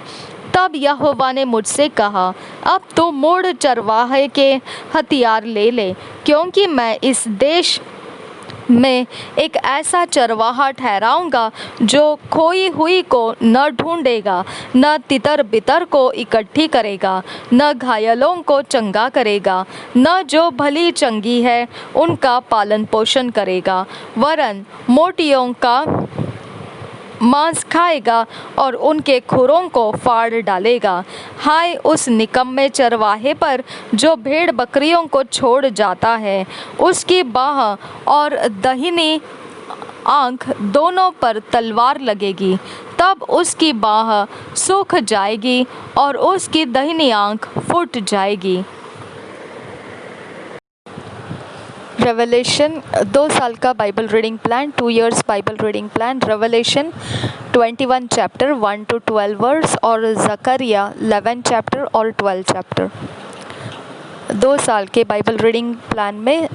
तब यहोवा ने मुझसे कहा, अब तू मुड़ चरवाहे के हथियार ले ले, क्योंकि मैं इस देश में एक ऐसा चरवाहा ठहराऊंगा जो खोई हुई को न ढूंढेगा, न तितर बितर को इकट्ठी करेगा, न घायलों को चंगा करेगा, न जो भली चंगी है उनका पालन पोषण करेगा, वरन मोटियों का मांस खाएगा और उनके खुरों को फाड़ डालेगा। हाय उस निकम्मे चरवाहे पर जो भेड़ बकरियों को छोड़ जाता है। उसकी बाह और दाहिनी आँख दोनों पर तलवार लगेगी, तब उसकी बाह सूख जाएगी और उसकी दाहिनी आँख फूट जाएगी। रेवलेशन 2 साल का Bible reading plan, 2 years Bible reading plan. Revelation 21 chapter 1 to 12 verse, और जकरिया 11 चैप्टर और 12 चैप्टर। 2 साल के बाइबल रीडिंग प्लान में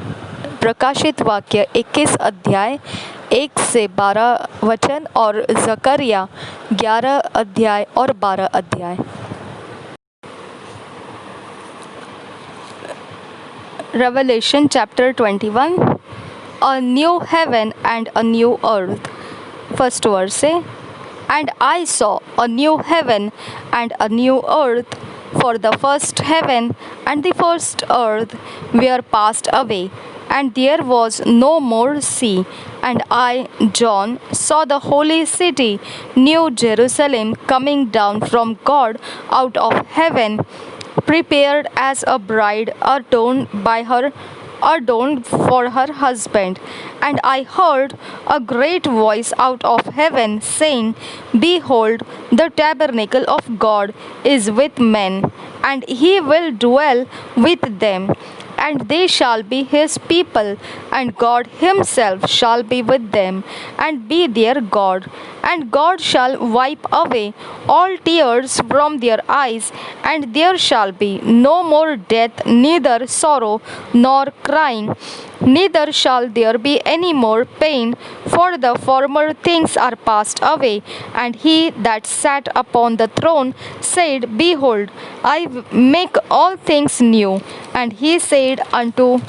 प्रकाशित वाक्य 21 अध्याय 1 से 12 वचन, और जकरिया 11 अध्याय और 12 अध्याय। Revelation chapter 21, a new heaven and a new earth. First verse say, and I saw a new heaven and a new earth, for the first heaven and the first earth were passed away, and there was no more sea. And I, John, saw the holy city, New Jerusalem, coming down from God out of heaven, prepared as a bride adorned for her husband. And I heard a great voice out of heaven saying, behold, the tabernacle of God is with men, and he will dwell with them, and they shall be his people, and God himself shall be with them, and be their God. And God shall wipe away all tears from their eyes, and there shall be no more death, neither sorrow nor crying, neither shall there be any more pain, for the former things are passed away. And he that sat upon the throne said, behold, I make all things new. And he said unto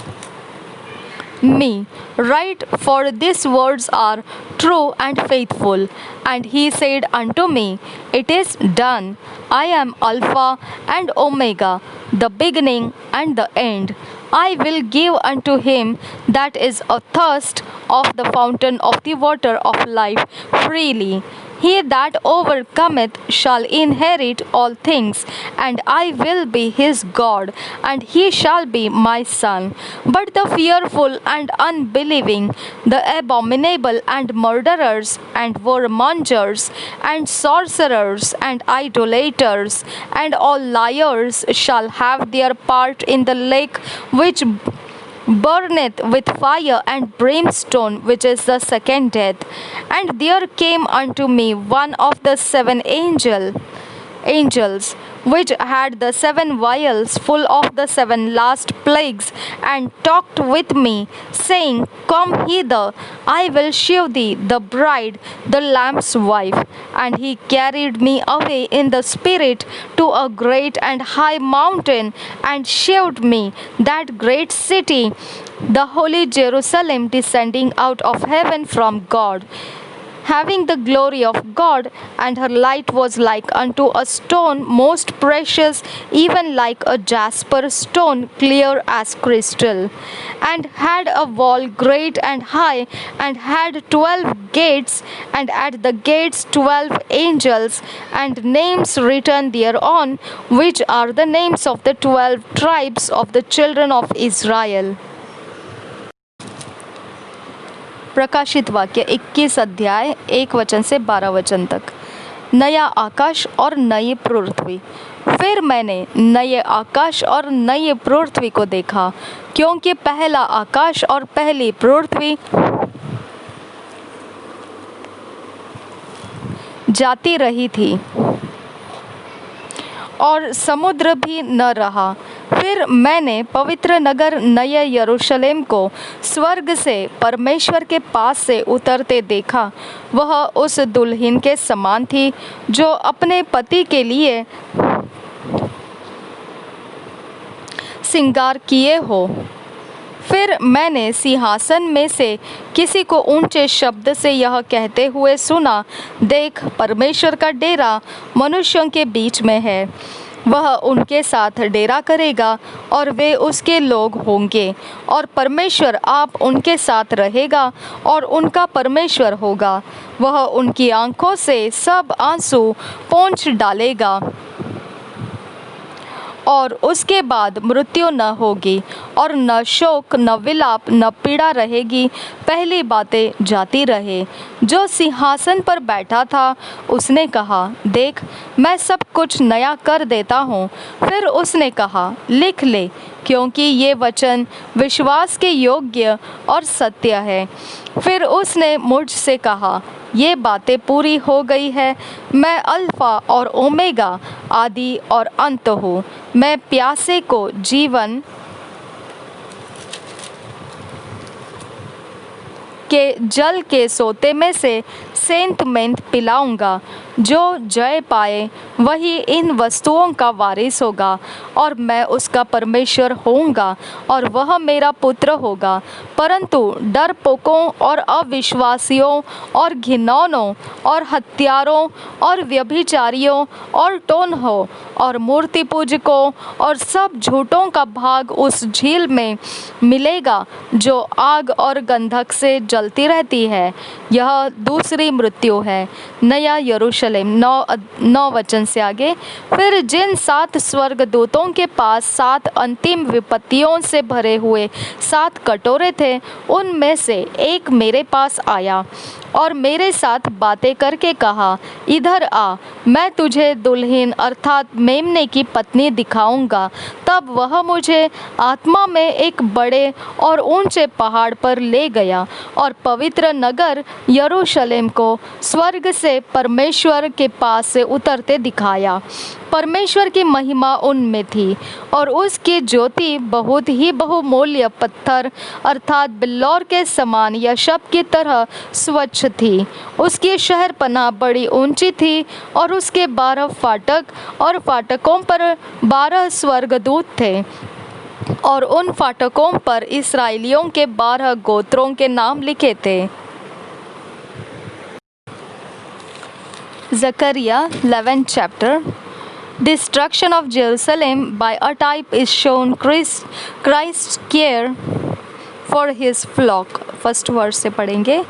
me, write, for these words are true and faithful. And he said unto me, it is done. I am Alpha and Omega, the beginning and the end. I will give unto him that is athirst of the fountain of the water of life freely. He that overcometh shall inherit all things, and I will be his God, and he shall be my son. But the fearful and unbelieving, the abominable and murderers, and whoremongers, and sorcerers, and idolaters, and all liars shall have their part in the lake which burneth with fire and brimstone, which is the second death. And there came unto me one of the seven angels, which had the seven vials full of the seven last plagues, and talked with me, saying, Come hither, I will shew thee the bride, the Lamb's wife. And he carried me away in the spirit to a great and high mountain, and shewed me that great city, the holy Jerusalem, descending out of heaven from God, having the glory of God, and her light was like unto a stone most precious, even like a jasper stone, clear as crystal, and had a wall great and high, and had 12 gates, and at the gates 12 angels, and names written thereon, which are the names of the 12 tribes of the children of Israel. प्रकाशित वाक्य 21 अध्याय 1 वचन से 12 वचन तक। नया आकाश और नई पृथ्वी। फिर मैंने नए आकाश और नई पृथ्वी को देखा, क्योंकि पहला आकाश और पहली पृथ्वी जाती रही थी और समुद्र भी न रहा। फिर मैंने पवित्र नगर नए यरूशलेम को स्वर्ग से परमेश्वर के पास से उतरते देखा। वह उस दुल्हन के समान थी जो अपने पति के लिए श्रृंगार किए हो। फिर मैंने सिंहासन में से किसी को ऊंचे शब्द से यह कहते हुए सुना, देख, परमेश्वर का डेरा मनुष्यों के बीच में है। वह उनके साथ डेरा करेगा और वे उसके लोग होंगे, और परमेश्वर आप उनके साथ रहेगा और उनका परमेश्वर होगा। वह उनकी आंखों से सब आंसू पोंछ डालेगा, और उसके बाद मृत्यु न होगी, और न शोक, न विलाप, न पीड़ा रहेगी। पहली बातें जाती रहे। जो सिंहासन पर बैठा था उसने कहा, देख, मैं सब कुछ नया कर देता हूँ। फिर उसने कहा, लिख ले, क्योंकि ये वचन विश्वास के योग्य और सत्य है। फिर उसने मुझसे कहा, ये बातें पूरी हो गई है। मैं अल्फा और ओमेगा, आदि और अंत हूँ। मैं प्यासे को जीवन के जल के सोते में से सेंत मेंत पिलाऊंगा। जो जय पाए वही इन वस्तुओं का वारिस होगा, और मैं उसका परमेश्वर होऊंगा और वह मेरा पुत्र होगा। परंतु डरपोकों और अविश्वासियों और घिनौनों और हत्यारों और व्यभिचारियों और टोन्हों और मूर्ति पूजकों और सब झूठों का भाग उस झील में मिलेगा जो आग और गंधक से जलती रहती है। यह दूसरी मृत्यु है। नया यरूशलेम 9 वचन से आगे। फिर जिन 7 स्वर्गदूतों के पास 7 अंतिम विपत्तियों से भरे हुए 7 कटोरे थे, उनमें से एक मेरे पास आया और मेरे साथ बातें करके कहा, इधर आ, मैं तुझे दुल्हन अर्थात मेमने की पत्नी दिखाऊंगा। तब वह मुझे आत्मा में एक बड़े और ऊंचे पहाड़ पर ले गया और पवित्र नगर यरूशलेम को स्वर्ग से परमेश्वर के पास से उतरते दिखाया। परमेश्वर की महिमा उनमें थी और उसकी ज्योति बहुत ही बहुमूल्य पत्थर अर्थात बिल्लौर के समान यशब की तरह स्वच्छ थी। उसकी शहरपनाह बड़ी ऊंची थी और उसके 12 फाटक और फाटकों पर 12 स्वर्गदूत थे, और उन फाटकों पर इस्राएलियों के 12 गोत्रों के नाम लिखे थे। Zechariah 11th chapter. Destruction of Jerusalem by a type is shown Christ's care for his flock. First verse से पढ़ेंगे.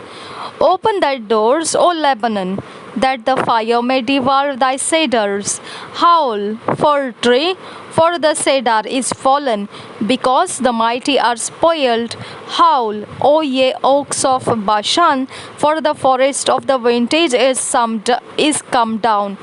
Open thy doors, O Lebanon, that the fire may devour thy cedars. Howl, fir tree, for the cedar is fallen, because the mighty are spoiled. Howl, O ye oaks of Bashan, for the forest of the vintage is come down.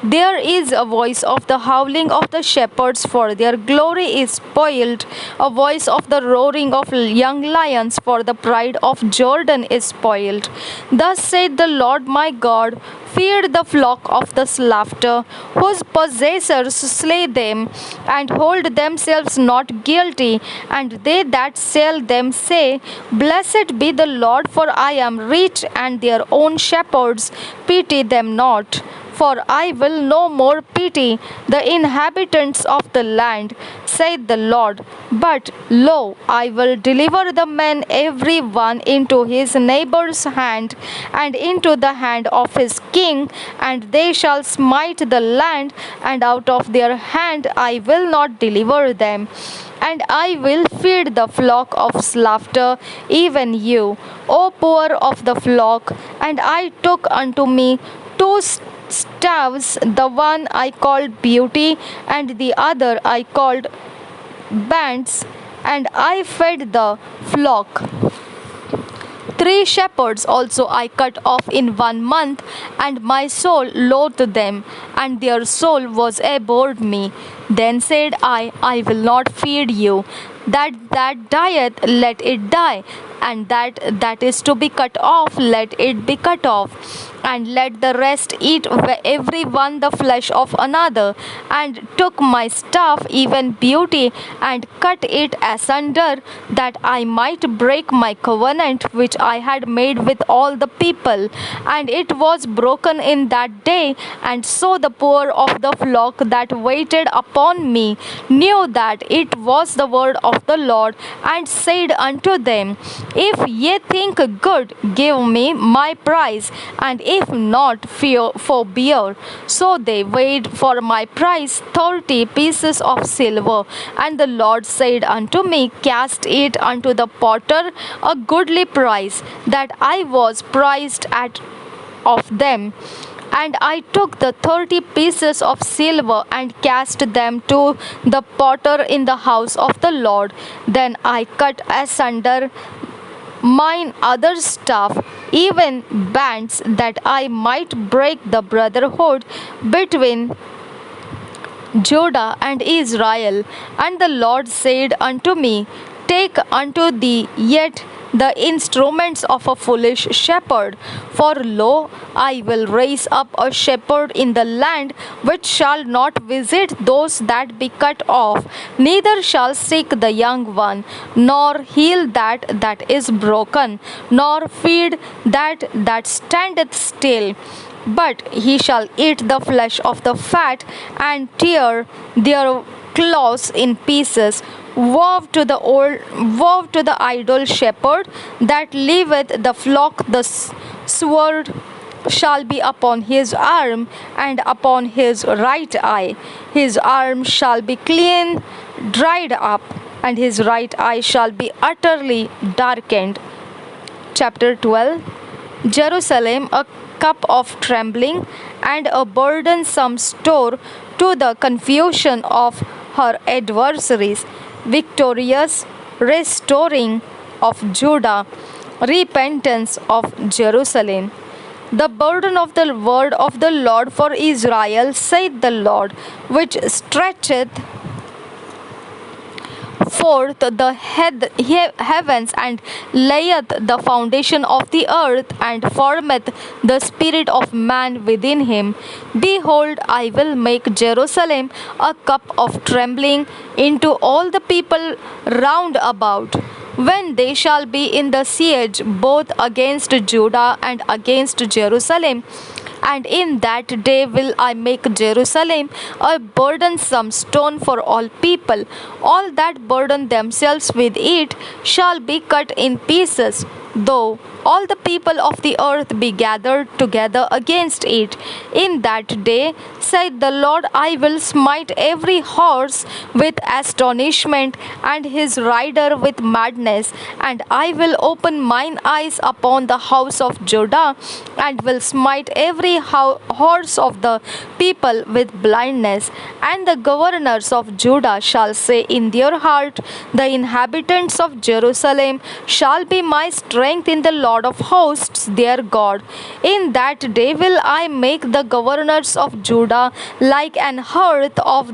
There is a voice of the howling of the shepherds, for their glory is spoiled, a voice of the roaring of young lions, for the pride of Jordan is spoiled. Thus said the Lord my God, feed the flock of the slaughter, whose possessors slay them, and hold themselves not guilty, and they that sell them say, Blessed be the Lord, for I am rich, and their own shepherds pity them not. For I will no more pity the inhabitants of the land, saith the Lord. But lo, I will deliver the men every one into his neighbor's hand, and into the hand of his king, and they shall smite the land, and out of their hand I will not deliver them. And I will feed the flock of slaughter, even you, O poor of the flock. And I took unto me two staves, the one I called beauty, and the other I called bands, and I fed the flock. 3 shepherds also I cut off in 1 month, and my soul loathed them, and their soul was abhorred me. Then said I will not feed you. That dieth, let it die, and that is to be cut off, let it be cut off. And let the rest eat every one the flesh of another. And took my staff, even beauty, and cut it asunder, that I might break my covenant which I had made with all the people. And it was broken in that day. And so the poor of the flock that waited upon me knew that it was the word of the Lord, and said unto them, If ye think good, give me my price, and if not, forbear. So they weighed for my price 30 pieces of silver. And the Lord said unto me, Cast it unto the potter a goodly price, that I was prized at of them. And I took the 30 pieces of silver, and cast them to the potter in the house of the Lord. Then I cut asunder mine other staff, even bands, that I might break the brotherhood between Judah and Israel. And the Lord said unto me, Take unto thee yet the instruments of a foolish shepherd. For lo, I will raise up a shepherd in the land, which shall not visit those that be cut off, neither shall seek the young one, nor heal that is broken, nor feed that standeth still. But he shall eat the flesh of the fat, and tear their claws in pieces. Woe to the idle shepherd that leaveth the flock. The sword shall be upon his arm, and upon his right eye. His arm shall be clean dried up, and his right eye shall be utterly darkened. Chapter 12. Jerusalem, a cup of trembling, and a burdensome store to the confusion of her adversaries. Victorious restoring of Judah, repentance of Jerusalem. The burden of the word of the Lord for Israel, saith the Lord, which stretcheth forth the heavens, and layeth the foundation of the earth, and formeth the spirit of man within him. Behold, I will make Jerusalem a cup of trembling into all the people round about, when they shall be in the siege both against Judah and against Jerusalem. And in that day will I make Jerusalem a burdensome stone for all people. All that burden themselves with it shall be cut in pieces. though all the people of the earth be gathered together against it. In that day, said the Lord, I will smite every horse with astonishment, and his rider with madness, and I will open mine eyes upon the house of Judah, and will smite every horse of the people with blindness. And the governors of Judah shall say in their heart, the inhabitants of Jerusalem shall be my strength in the Lord of hosts their God. In that day will I make the governors of Judah like an hearth of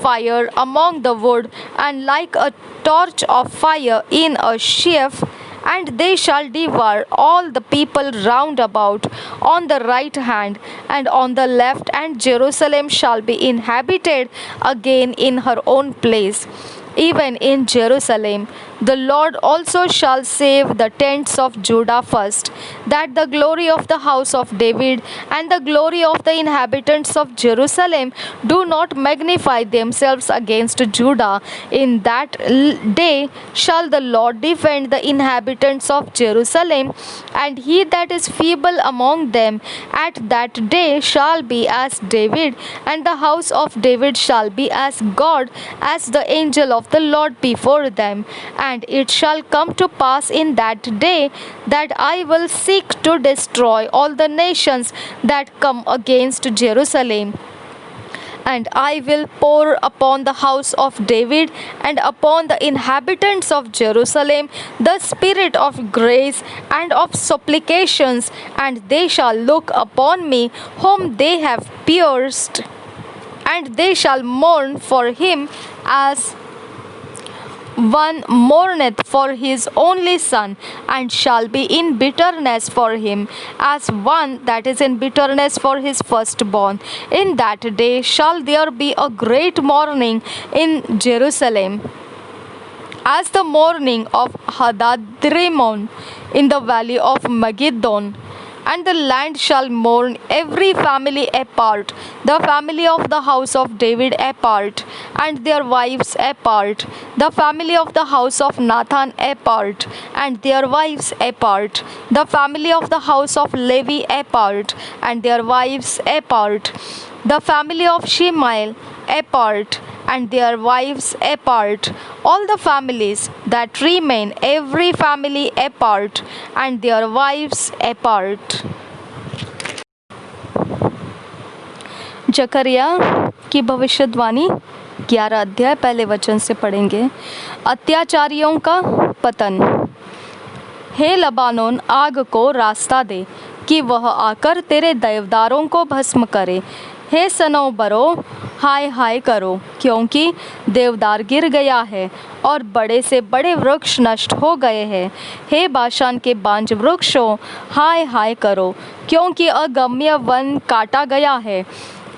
fire among the wood, and like a torch of fire in a sheaf. And they shall devour all the people round about on the right hand and on the left, and Jerusalem shall be inhabited again in her own place. Even in Jerusalem, the Lord also shall save the tents of Judah first, that the glory of the house of David and the glory of the inhabitants of Jerusalem do not magnify themselves against Judah. In that day shall the Lord defend the inhabitants of Jerusalem, and he that is feeble among them at that day shall be as David, and the house of David shall be as God, as the angel of the Lord before them. And it shall come to pass in that day that I will seek to destroy all the nations that come against Jerusalem. And I will pour upon the house of David and upon the inhabitants of Jerusalem the spirit of grace and of supplications, and they shall look upon me whom they have pierced, and they shall mourn for him as one mourneth for his only son, and shall be in bitterness for him, as one that is in bitterness for his firstborn. In that day shall there be a great mourning in Jerusalem, as the mourning of Hadadrimmon in the valley of Megiddon. And the land shall mourn every family apart, the family of the house of David apart, and their wives apart, the family of the house of Nathan apart, and their wives apart, the family of the house of Levi apart, and their wives apart, the family of Shemaiah apart, and their wives apart, all the families that remain, every family apart, and their wives apart. जकरिया की भविष्यवाणी 11 अध्याय पहले वचन से पढ़ेंगे। अत्याचारियों का पतन। हे Lebanon, आग को रास्ता दे कि वह आकर तेरे देवदारों को भस्म करे। हे सनोबरो, हाय हाय करो, क्योंकि देवदार गिर गया है और बड़े से बड़े वृक्ष नष्ट हो गए हैं। हे बाशान के बांज वृक्षों, हाय हाय करो, क्योंकि अगम्य वन काटा गया है।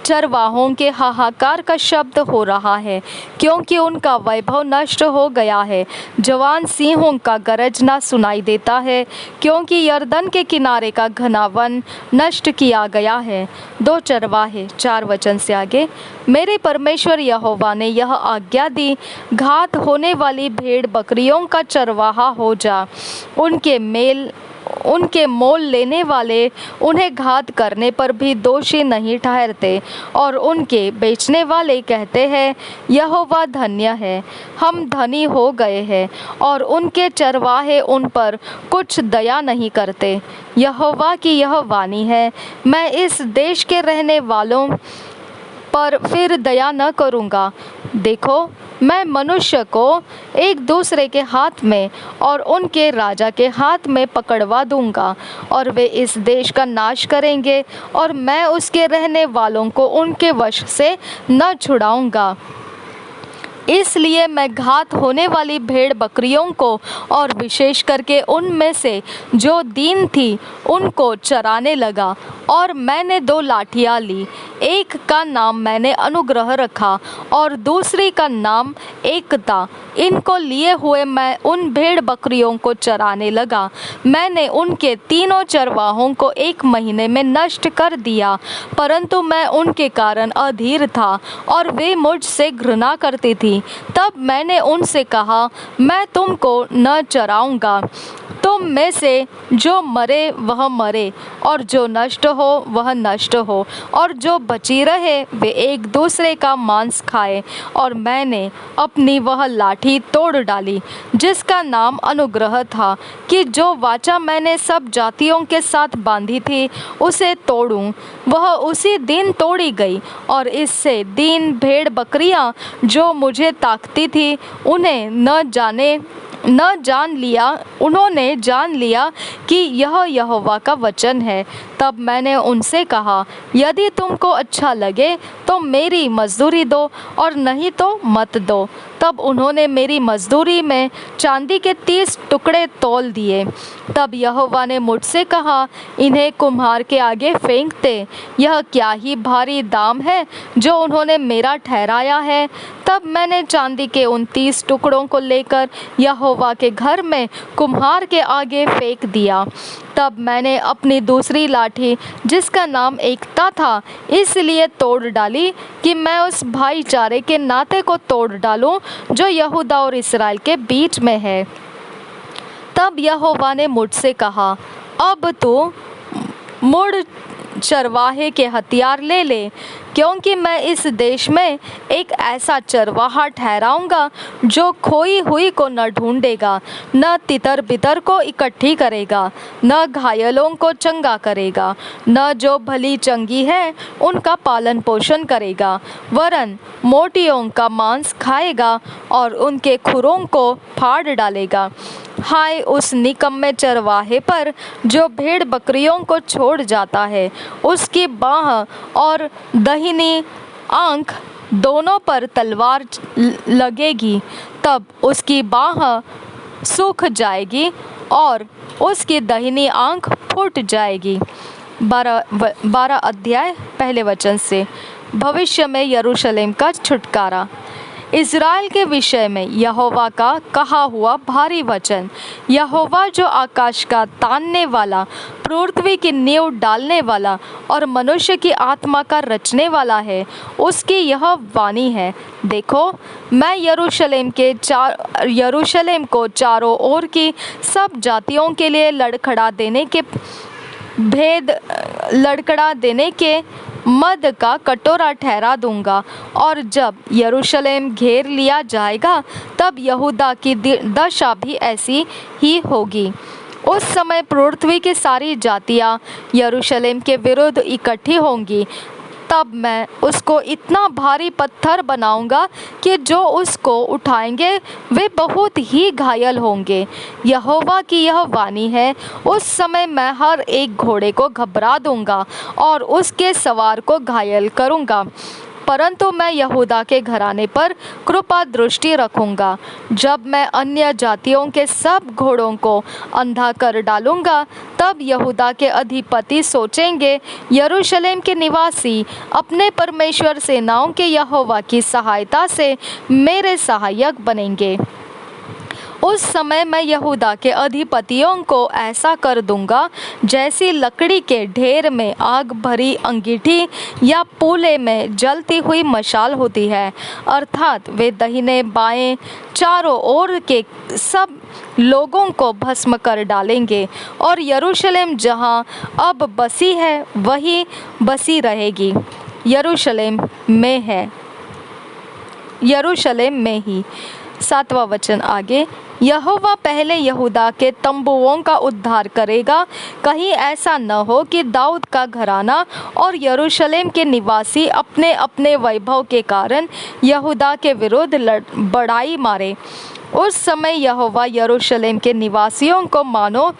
चरवाहों के हाहाकार का शब्द हो रहा है, क्योंकि उनका वैभव नष्ट हो गया है। जवान सिंहों का गरजना सुनाई देता है, क्योंकि यरदन के किनारे का घना वन नष्ट किया गया है। 2 चरवाहे 4 वचन से आगे। मेरे परमेश्वर यहोवा ने यह आज्ञा दी, घात होने वाली भेड़ बकरियों का चरवाहा हो जा। उनके मोल लेने वाले उन्हें घात करने पर भी दोषी नहीं ठहरते, और उनके बेचने वाले कहते हैं, यहोवा धन्य है, हम धनी हो गए हैं, और उनके चरवाहे उन पर कुछ दया नहीं करते। यहोवा की यह वाणी है, मैं इस देश के रहने वालों पर फिर दया न करूँगा। देखो, मैं मनुष्य को एक दूसरे के हाथ में और उनके राजा के हाथ में पकड़वा दूंगा, और वे इस देश का नाश करेंगे, और मैं उसके रहने वालों को उनके वश से न छुड़ाऊंगा। इसलिए मैं घात होने वाली भेड़ बकरियों को, और विशेष करके उनमें से जो दीन थी, उनको चराने लगा। और मैंने 2 लाठियाँ ली, एक का नाम मैंने अनुग्रह रखा और दूसरी का नाम एकता। इनको लिए हुए मैं उन भेड़ बकरियों को चराने लगा। मैंने उनके 3 चरवाहों को 1 महीने में नष्ट कर दिया, परंतु मैं उनके कारण अधीर था और वे मुझसे घृणा करती थी। नहीं। तब मैंने उनसे कहा, मैं तुमको न चराऊँगा। तुम में से जो मरे वह मरे, और जो नष्ट हो वह नष्ट हो, और जो बची रहे वे एक दूसरे का मांस खाए। और मैंने अपनी वह लाठी तोड़ डाली जिसका नाम अनुग्रह था, कि जो वाचा मैंने सब जातियों के साथ बांधी थी उसे तोड़ूं। वह उसी दिन तोड़ी गई, और इससे दीन भेड़ बकरियां जो मुझे ताकती थी उन्होंने जान लिया कि यह यहोवा का वचन है। तब मैंने उनसे कहा, यदि तुमको अच्छा लगे तो मेरी मजदूरी दो, और नहीं तो मत दो। तब उन्होंने मेरी मजदूरी में चांदी के 30 टुकड़े तौल दिए। तब यहोवा ने मुझसे कहा, इन्हें कुम्हार के आगे फेंक दे। यह क्या ही भारी दाम है जो उन्होंने मेरा ठहराया है। तब मैंने चांदी के उन 30 टुकड़ों को लेकर यहोवा के घर में कुम्हार के आगे फेंक दिया। तब मैंने अपनी दूसरी लाठी, जिसका नाम एकता था, इसलिए तोड़ डाली कि मैं उस भाईचारे के नाते को तोड़ डालूं जो यहूदा और इस्राएल के बीच में है। तब यहोवा ने मुझसे कहा, अब तू मुड़ चरवाहे के हथियार ले ले, क्योंकि मैं इस देश में एक ऐसा चरवाहा ठहराऊंगा जो खोई हुई को न ढूंढेगा, न तितर बितर को इकट्ठी करेगा, न घायलों को चंगा करेगा, न जो भली चंगी है उनका पालन पोषण करेगा, वरन मोटियों का मांस खाएगा और उनके खुरों को फाड़ डालेगा। हाय उस निकम्मे चरवाहे पर जो भेड़ बकरियों को छोड़ जाता है। उसकी बाँह और दाहिनी आँख दोनों पर तलवार लगेगी, तब उसकी बाँह सूख जाएगी और उसकी दाहिनी आँख फूट जाएगी। 12 अध्याय पहले वचन से। भविष्य में यरूशलेम का छुटकारा। इज़राइल के विषय में यहोवा का कहा हुआ भारी वचन। यहोवा जो आकाश का तानने वाला, पृथ्वी की नींव डालने वाला और मनुष्य की आत्मा का रचने वाला है, उसकी यह वाणी है, देखो मैं यरूशलेम को चारों ओर की सब जातियों के लिए लड़खड़ा देने के मद का कटोरा ठहरा दूंगा। और जब यरूशलेम घेर लिया जाएगा तब यहूदा की दशा भी ऐसी ही होगी। उस समय पृथ्वी की सारी जातियां यरूशलेम के विरुद्ध इकट्ठी होंगी। तब मैं उसको इतना भारी पत्थर बनाऊंगा कि जो उसको उठाएंगे वे बहुत ही घायल होंगे। यहोवा की यह वाणी है, उस समय मैं हर एक घोड़े को घबरा दूंगा और उसके सवार को घायल करूंगा, परंतु मैं यहूदा के घराने पर कृपा दृष्टि रखूंगा। जब मैं अन्य जातियों के सब घोड़ों को अंधा कर डालूंगा, तब यहूदा के अधिपति सोचेंगे, यरूशलेम के निवासी अपने परमेश्वर सेनाओं के यहोवा की सहायता से मेरे सहायक बनेंगे। उस समय मैं यहूदा के अधिपतियों को ऐसा कर दूंगा जैसी लकड़ी के ढेर में आग भरी अंगीठी या पूले में जलती हुई मशाल होती है, अर्थात वे दाहिने बाएं चारों ओर के सब लोगों को भस्म कर डालेंगे, और यरूशलेम जहां अब बसी है वही बसी रहेगी। यरूशलेम में ही। 7वां वचन आगे। यहोवा पहले यहूदा के तंबुओं का उद्धार करेगा, कहीं ऐसा न हो कि दाऊद का घराना और यरूशलेम के निवासी अपने अपने वैभव के कारण यहूदा के विरुद्ध बढ़ाई मारे। उस समय यहोवा यरूशलेम के निवासियों को मानो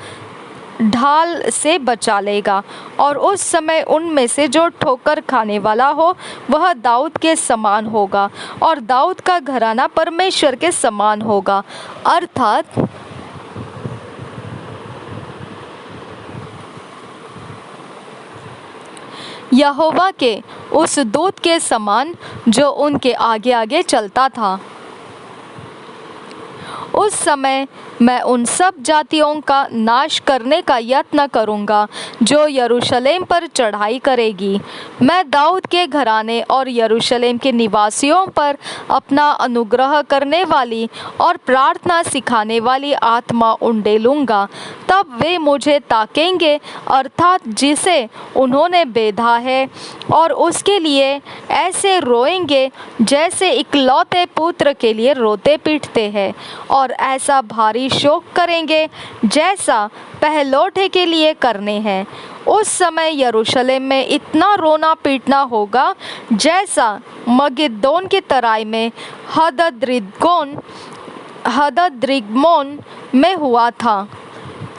ढाल से बचा लेगा, और उस समय उनमें से जो ठोकर खाने वाला हो वह दाऊद के समान होगा, और दाऊद का घराना परमेश्वर के समान होगा, अर्थात यहोवा के उस दूत के समान जो उनके आगे आगे चलता था। उस समय मैं उन सब जातियों का नाश करने का यत्न करूंगा जो यरूशलेम पर चढ़ाई करेगी। मैं दाऊद के घराने और यरूशलेम के निवासियों पर अपना अनुग्रह करने वाली और प्रार्थना सिखाने वाली आत्मा उंडेलूंगा। तब वे मुझे ताकेंगे, अर्थात जिसे उन्होंने बेधा है, और उसके लिए ऐसे रोएंगे जैसे इकलौते पुत्र के लिए रोते पीटते हैं, और ऐसा भारी शोक करेंगे जैसा पहलौठे के लिए करने हैं। उस समय यरूशलेम में इतना रोना पीटना होगा जैसा मगिद्दोन की तराई में हदद्रिगमोन में हुआ था।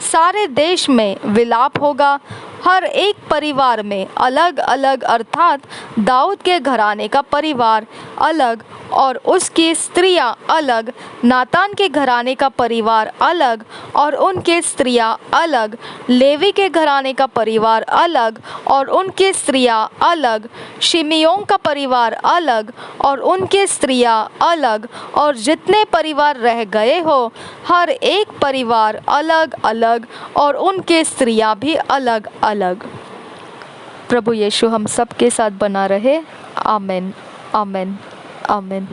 सारे देश में विलाप होगा, हर एक परिवार में अलग अलग, अर्थात दाऊद के घराने का परिवार अलग और उसकी स्त्रियां अलग, नातान के घराने का परिवार अलग और उनके स्त्रियां अलग, लेवी के घराने का परिवार अलग और उनके स्त्रियां अलग, शिमियोन का परिवार अलग और उनके स्त्रियां अलग, और जितने परिवार रह गए हो हर एक परिवार अलग अलग और उनके स्त्रियां भी अलग अलग। प्रभु यीशु हम सब के साथ बना रहे। आमीन, आमीन, आमीन।